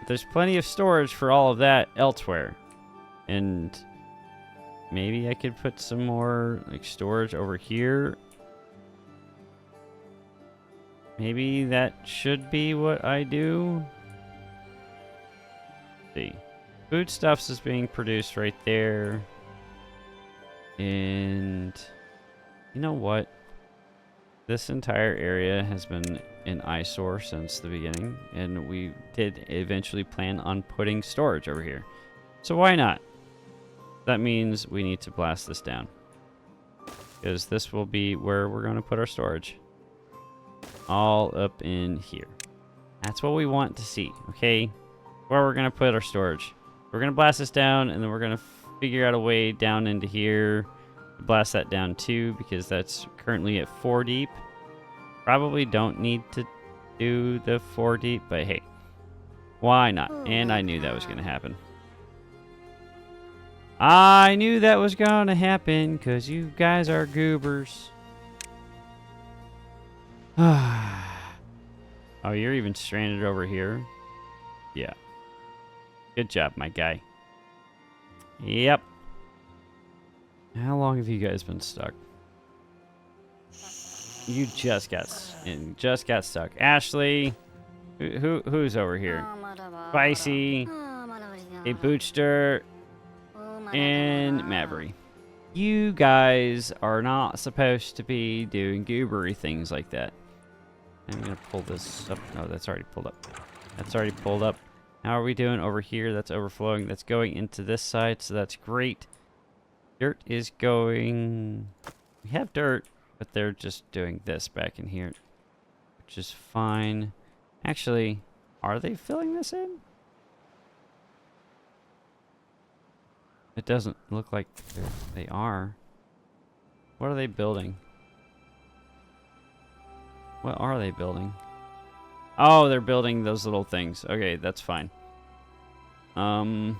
There's plenty of storage for all of that elsewhere. And maybe I could put some more like storage over here. Maybe that should be what I do. Let's see. Foodstuffs is being produced right there. And you know what? This entire area has been an eyesore since the beginning, and we did eventually plan on putting storage over here. So why not? That means we need to blast this down, because this will be where we're going to put our storage. All up in here. That's what we want to see, okay? Where we're going to put our storage. We're going to blast this down, and then we're going to figure out a way down into here. Blast that down too, because that's currently at 4 deep. Probably don't need to do the 4 deep, but hey, why not? And I knew that was going to happen. I knew that was going to happen because you guys are goobers. Oh, you're even stranded over here? Yeah. Good job, my guy. Yep. How long have you guys been stuck? You just got stuck. Ashley, who's over here? Spicy, a Bootster, and Maverick. You guys are not supposed to be doing goobery things like that. I'm gonna pull this up. Oh, that's already pulled up. That's already pulled up. How are we doing over here? That's overflowing. That's going into this side, so that's great. Dirt is going... We have dirt, but they're just doing this back in here, which is fine. Actually, are they filling this in? It doesn't look like they are. What are they building? What are they building? Oh, they're building those little things. Okay, that's fine. Let's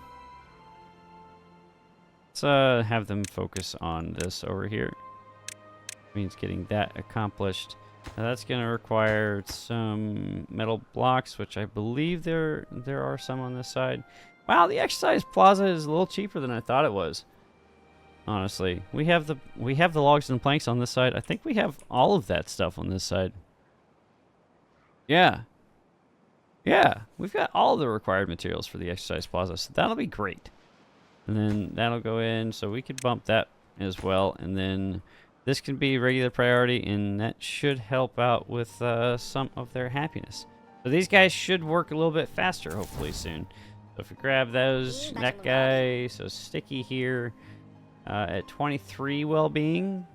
have them focus on this over here. Means getting that accomplished. Now that's going to require some metal blocks, which I believe there are some on this side. Wow, the exercise plaza is a little cheaper than I thought it was. Honestly, we have the logs and planks on this side. I think we have all of that stuff on this side. Yeah. Yeah, we've got all the required materials for the exercise plaza, so that'll be great. And then that'll go in, so we could bump that as well. And then this can be regular priority, and that should help out with some of their happiness. So these guys should work a little bit faster, hopefully, soon. So if we grab those, that guy, so Sticky here at 23 well-being.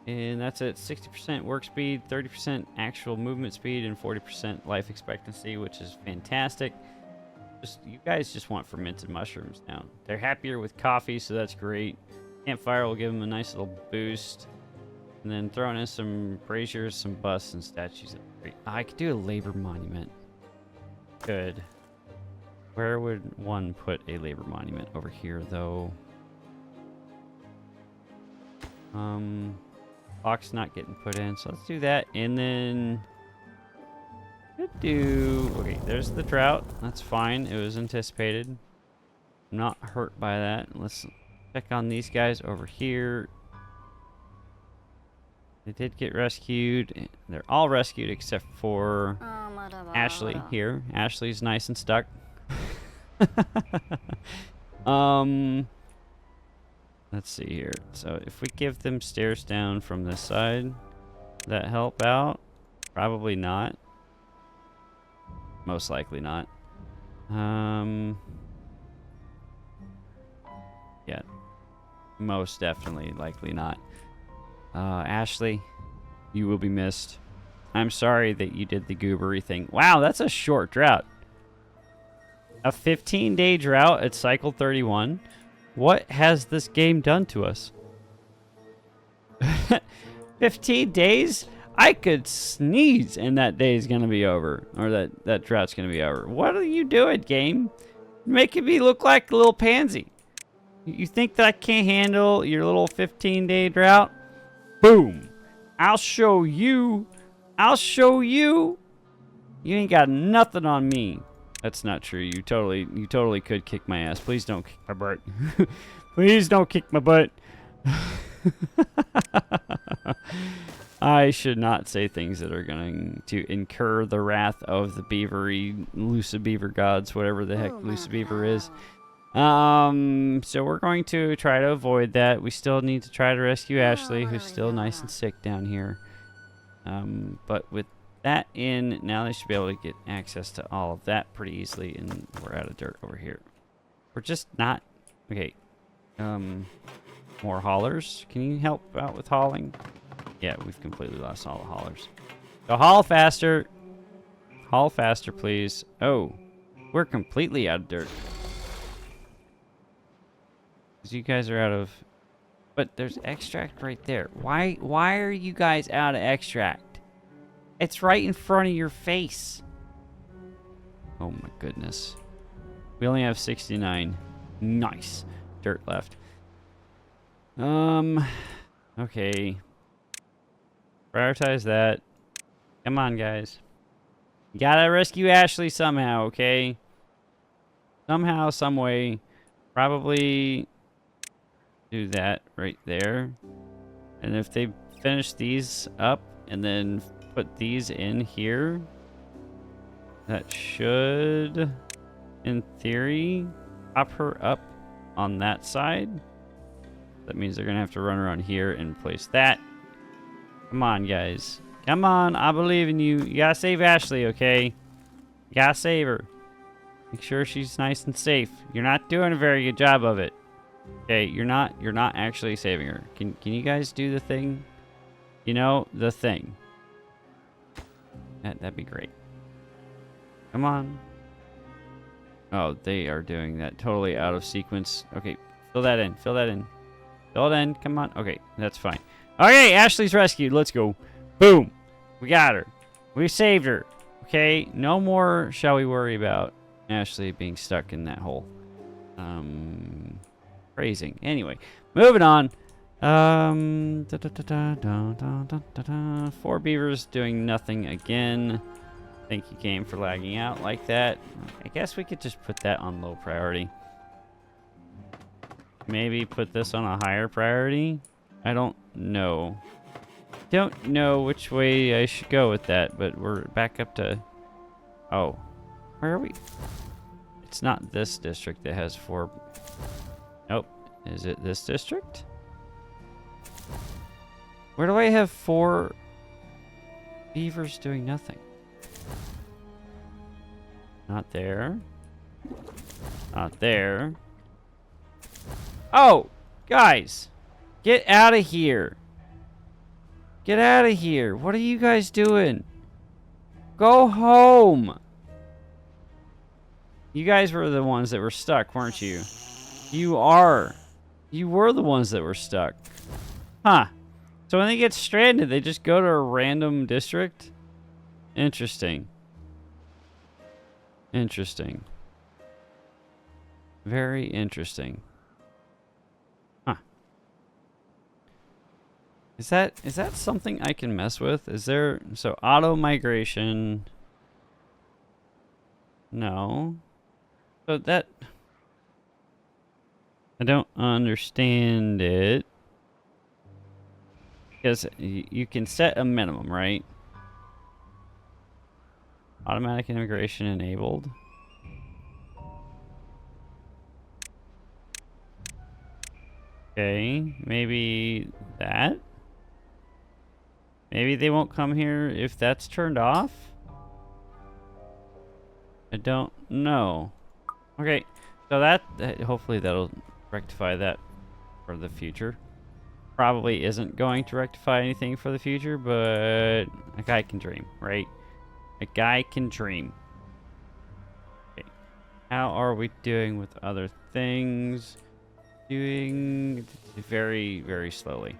And that's at 60% work speed, 30% actual movement speed, and 40% life expectancy, which is fantastic. You guys just want fermented mushrooms now. They're happier with coffee, so that's great. Campfire will give them a nice little boost. And then throwing in some braziers, some busts, and statues. Great. I could do a labor monument. Good. Where would one put a labor monument? Over here, though. Box not getting put in, so let's do that. And then okay, there's the drought. That's fine. It was anticipated. I'm not hurt by that. Let's check on these guys over here. They did get rescued. They're all rescued except for Ashley here. Ashley's nice and stuck. Let's see here. So if we give them stairs down from this side, that help out? Probably not. Most likely not. Yeah. Most definitely likely not. Ashley, you will be missed. I'm sorry that you did the goobery thing. Wow, that's a short drought. A 15-day drought at cycle 31. What has this game done to us? 15 days? I could sneeze and that day is going to be over. Or that drought's going to be over. What are you doing, game? You're making me look like a little pansy. You think that I can't handle your little 15-day drought? Boom. I'll show you. I'll show you. You ain't got nothing on me. That's not true. You totally could kick my ass. Please don't kick my butt. Please don't kick my butt. I should not say things that are going to incur the wrath of the beavery, Lucid Beaver gods, whatever the heck Lucid Beaver is. So we're going to try to avoid that. We still need to try to rescue Ashley, who's still nice and sick down here. But with that in, now they should be able to get access to all of that pretty easily, and we're out of dirt over here. We're just not... Okay. More haulers. Can you help out with hauling? Yeah, we've completely lost all the haulers. So haul faster. Haul faster, please. Oh, we're completely out of dirt. Because you guys are out of... But there's extract right there. Why are you guys out of extract? It's right in front of your face. Oh my goodness. We only have 69. Nice. Dirt left. Okay. Prioritize that. Come on, guys. You gotta rescue Ashley somehow, okay? Somehow, some way. Probably do that right there. And if they finish these up, and then put these in here. That should, in theory, pop her up on that side. That means they're gonna have to run around here and place that. Come on, guys. Come on, I believe in you. You gotta save Ashley, okay? You gotta save her. Make sure she's nice and safe. You're not doing a very good job of it. Okay, you're not actually saving her. Can you guys do the thing? You know, the thing. That'd be great. Come on. Oh, they are doing that totally out of sequence. Okay, fill that in. Fill that in. Fill it in. Come on. Okay, that's fine. Okay, Ashley's rescued. Let's go. Boom. We got her. We saved her. Okay, no more shall we worry about Ashley being stuck in that hole. Phrasing. Anyway, moving on. 4 beavers doing nothing again. Thank you, game, for lagging out like that. I guess we could just put that on low priority. Maybe put this on a higher priority? I don't know. Don't know which way I should go with that, but we're back up to... Oh. Where are we? It's not this district that has 4... Nope. Is it this district? Where do I have 4 beavers doing nothing? Not there. Not there. Oh! Guys! Get out of here! Get out of here! What are you guys doing? Go home! You guys were the ones that were stuck, weren't you? You are. You were the ones that were stuck. Huh. So when they get stranded, they just go to a random district? Interesting. Interesting. Very interesting. Huh. Is that something I can mess with? Is there... So, auto migration... No. So that... I don't understand it. Because you can set a minimum, right? Automatic integration enabled. Okay, maybe that? Maybe they won't come here if that's turned off? I don't know. Okay, so that hopefully that'll rectify that for the future. Probably isn't going to rectify anything for the future, but a guy can dream, right? A guy can dream. Okay. How are we doing with other things? Doing very, very slowly.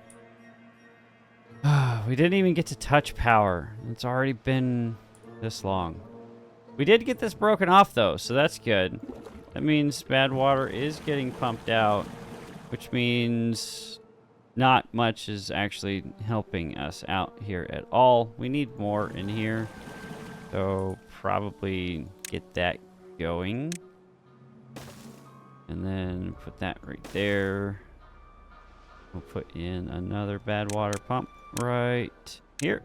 We didn't even get to touch power. It's already been this long. We did get this broken off, though, so that's good. That means bad water is getting pumped out, which means not much is actually helping us out here at all. We need more in here, so probably get that going. And then put that right there. We'll put in another bad water pump right here.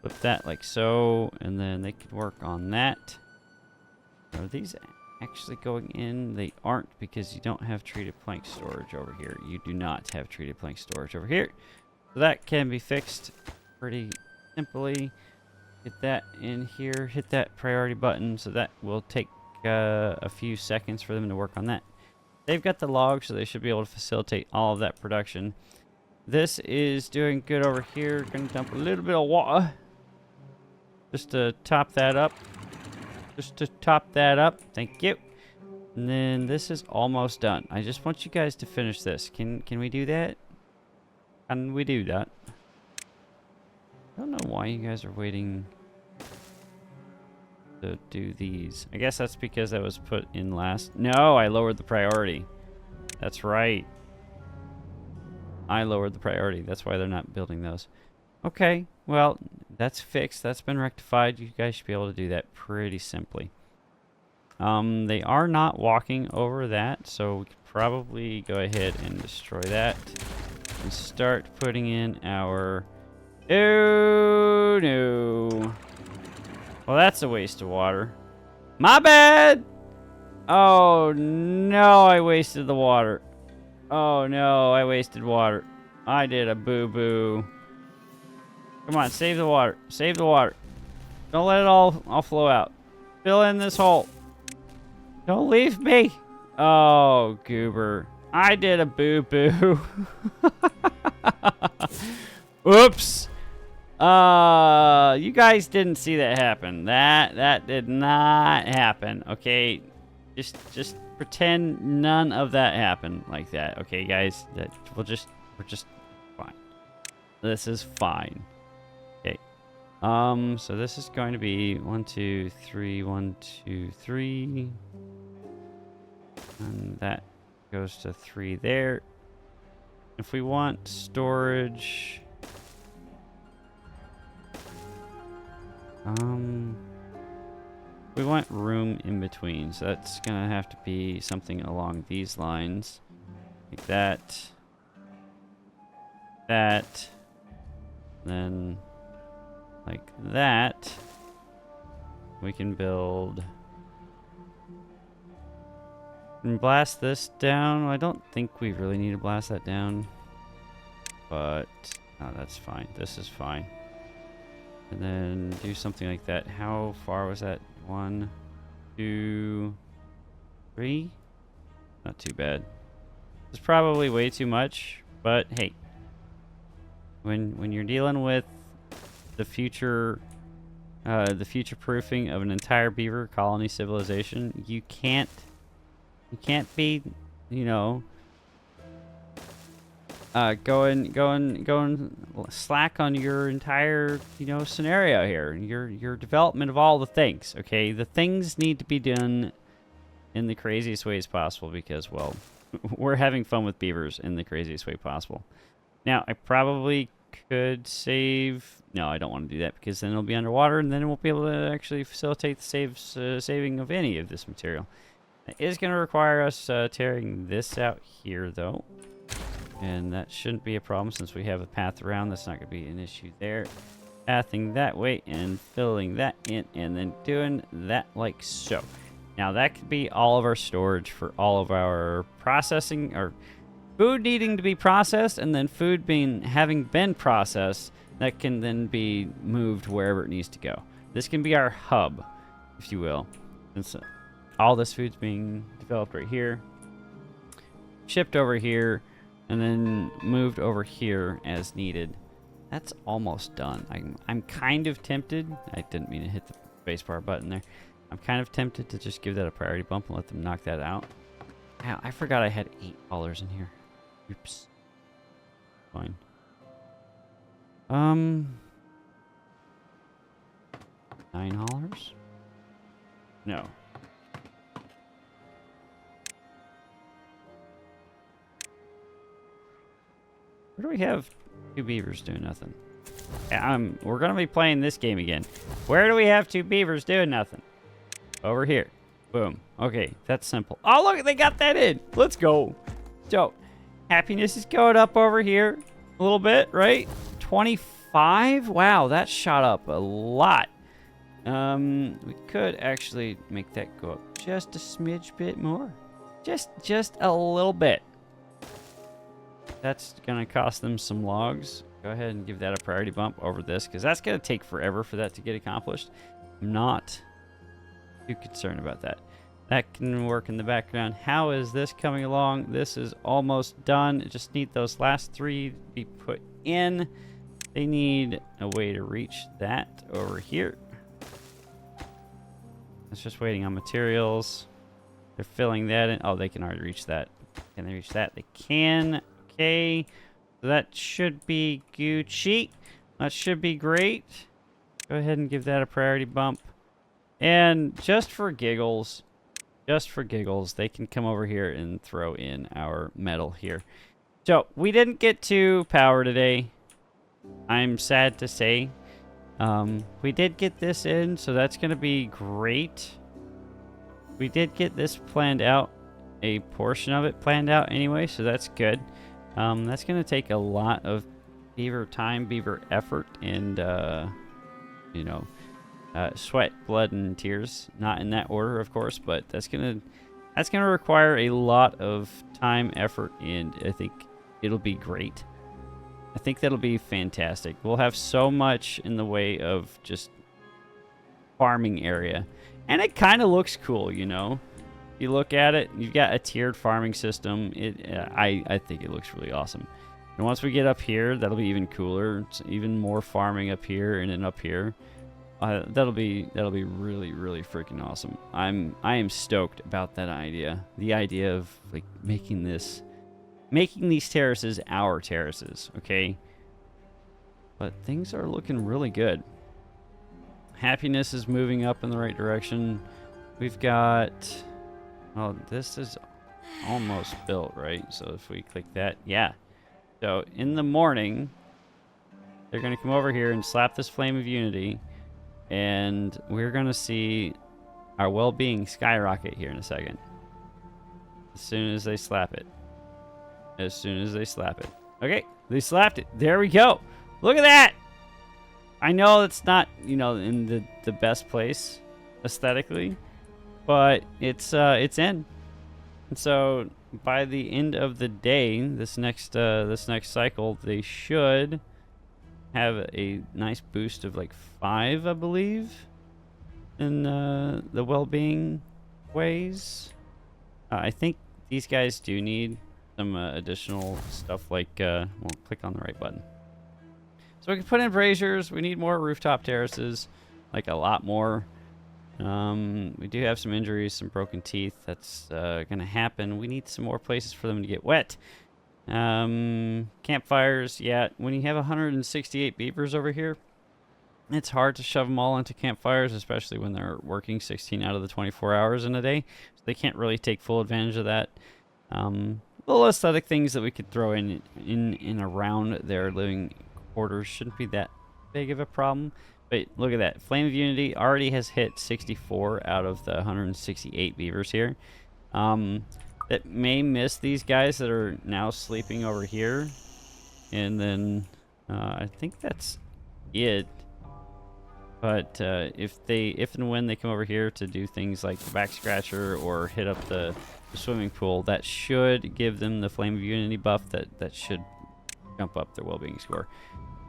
Flip that like so, and then they could work on that. Are these actually going in? They aren't, because you don't have treated plank storage over here. You do not have treated plank storage over here. So that can be fixed pretty simply. Get that in here. Hit that priority button, so that will take a few seconds for them to work on that. They've got the log, so they should be able to facilitate all of that production. This is doing good over here. Gonna dump a little bit of water just to top that up. Just to top that up. Thank you. And then this is almost done. I just want you guys to finish this. Can we do that? Can we do that? I don't know why you guys are waiting to do these. I guess that's because that was put in last. No, I lowered the priority. That's right. I lowered the priority. That's why they're not building those. Okay, well, that's fixed. That's been rectified. You guys should be able to do that pretty simply. They are not walking over that, so we could probably go ahead and destroy that and start putting in our Oh, no. Well, that's a waste of water. My bad! Oh, no, I wasted the water. Oh, no, I wasted water. I did a boo-boo. Come on, save the water. Save the water. Don't let it all flow out. Fill in this hole. Don't leave me. Oh, goober. I did a boo-boo. Oops. You guys didn't see that happen. That did not happen. Okay, just pretend none of that happened like that. Okay, guys, we're just fine. This is fine. Okay. So this is going to be 1, 2, 3, 1, 2, 3, and that goes to 3 there. If we want storage. We want room in between, so that's gonna have to be something along these lines, like that, then like that. We can build and blast this down. I don't think we really need to blast that down, but no, that's fine. This is fine. And then do something like that. How far was that? 1, 2, 3? Not too bad. It's probably way too much, but hey. When you're dealing with the future proofing of an entire beaver colony civilization, you can't be, you know, going slack on your entire, you know, scenario here. Your development of all the things. Okay, the things need to be done in the craziest ways possible because, well, we're having fun with beavers in the craziest way possible. Now, I probably could save. No, I don't want to do that because then it'll be underwater and then it won't be able to actually facilitate the saving of any of this material. It is going to require us tearing this out here, though. And that shouldn't be a problem since we have a path around. That's not going to be an issue there. Pathing that way and filling that in and then doing that like so. Now that could be all of our storage for all of our processing or food needing to be processed and then food having been processed that can then be moved wherever it needs to go. This can be our hub, if you will. And so all this food's being developed right here, shipped over here, and then moved over here as needed. That's almost done. I'm kind of tempted. I didn't mean to hit the spacebar button there. I'm kind of tempted to just give that a priority bump and let them knock that out. Ow, I forgot I had $8 in here. Oops. Fine. $9? No. Where do we have 2 beavers doing nothing? We're gonna be playing this game again. Where do we have 2 beavers doing nothing? Over here. Boom. Okay, that's simple. Oh, look, they got that in. Let's go. So, happiness is going up over here a little bit, right? 25? Wow, that shot up a lot. We could actually make that go up just a smidge bit more. Just a little bit. That's gonna cost them some logs. Go ahead and give that a priority bump over this because that's gonna take forever for that to get accomplished. I'm not too concerned about that. That can work in the background. How is this coming along? This is almost done. Just need those last 3 to be put in. They need a way to reach that over here. It's just waiting on materials. They're filling that in. Oh, they can already reach that. Can they reach that? They can. Okay. So that should be Gucci. That should be great. Go ahead and give that a priority bump. And just for giggles, they can come over here and throw in our metal here. So, we didn't get to power today. I'm sad to say. We did get this in, so that's going to be great. We did get this planned out, a portion of it planned out anyway, so that's good. That's going to take a lot of beaver time, beaver effort, and you know, sweat, blood, and tears. Not in that order, of course, but that's gonna require a lot of time, effort, and I think it'll be great. I think that'll be fantastic. We'll have so much in the way of just farming area, and it kind of looks cool, you know. You look at it, you've got a tiered farming system. I think it looks really awesome. And once we get up here, that'll be even cooler. It's even more farming up here and then up here. That'll be really, really freaking awesome. I am stoked about that idea. The idea of like making these terraces our terraces, okay? But things are looking really good. Happiness is moving up in the right direction. We've got, oh, this is almost built, right? So if we click that, yeah. So in the morning, they're gonna come over here and slap this flame of unity, and we're gonna see our well-being skyrocket here in a second. As soon as they slap it. As soon as they slap it. Okay, they slapped it. There we go. Look at that. I know it's not, you know, in the best place aesthetically, but it's in. And so by the end of the day, this next cycle, they should have a nice boost of like 5, I believe, in the well-being ways. I think these guys do need some additional stuff like, well, click on the right button. So we can put in braziers. We need more rooftop terraces, like a lot more. We do have some injuries, some broken teeth. That's gonna happen. We need some more places for them to get wet. Campfires, yeah. When you have 168 beavers over here, it's hard to shove them all into campfires, especially when they're working 16 out of the 24 hours in a day. So they can't really take full advantage of that. Little aesthetic things that we could throw in and around their living quarters shouldn't be that big of a problem. But look at that. Flame of Unity already has hit 64 out of the 168 beavers here. That may miss these guys that are now sleeping over here. And then I think that's it. But if and when they come over here to do things like the back scratcher or hit up the swimming pool, that should give them the Flame of Unity buff that should jump up their well-being score.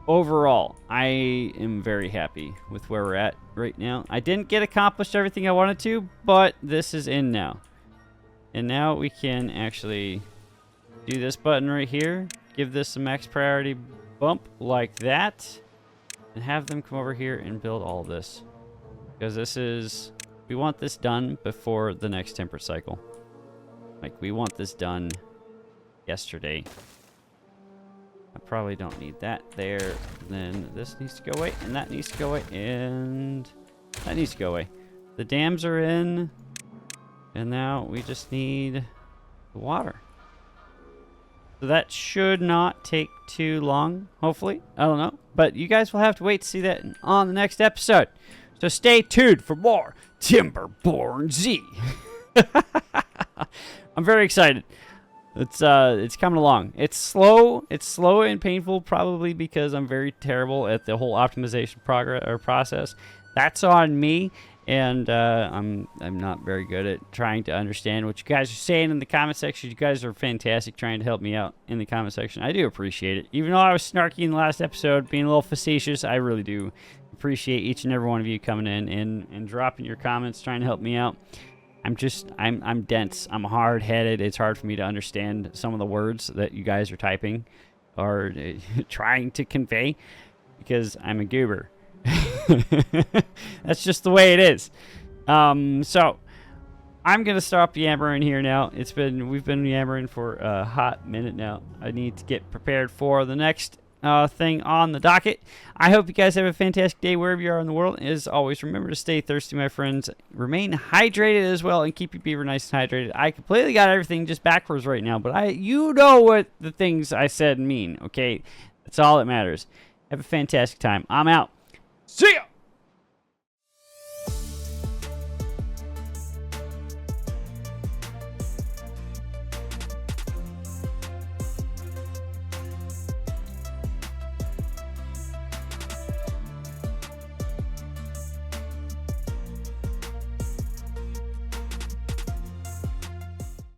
Overall, I am very happy with where we're at right now. I didn't get accomplished everything I wanted to, but this is in now. And now we can actually do this button right here, give this a max priority bump like that, and have them come over here and build all of this. Because we want this done before the next temperate cycle. Like, we want this done yesterday. I probably don't need that there. Then this needs to go away, and that needs to go away, and that needs to go away. The dams are in, and now we just need the water. So that should not take too long, hopefully. I don't know. But you guys will have to wait to see that on the next episode. So stay tuned for more Timberborn Z. I'm very excited. It's coming along. It's slow and painful, probably because I'm very terrible at the whole optimization process. That's on me, and I'm not very good at trying to understand what you guys are saying in the comment section. You guys are fantastic trying to help me out in the comment section. I do appreciate it. Even though I was snarky in the last episode, being a little facetious, I really do appreciate each and every one of you coming in and dropping your comments, trying to help me out. I'm dense. I'm hard-headed. It's hard for me to understand some of the words that you guys are typing or trying to convey because I'm a goober. That's just the way it is. So I'm gonna stop yammering here now. We've been yammering for a hot minute now. I need to get prepared for the next thing on the docket. I hope you guys have a fantastic day wherever you are in the world. As always, remember to stay thirsty, my friends. Remain hydrated as well, and keep your beaver nice and hydrated. I completely got everything just backwards right now, but you know what the things I said mean, okay? That's all that matters. Have a fantastic time. I'm out. See ya!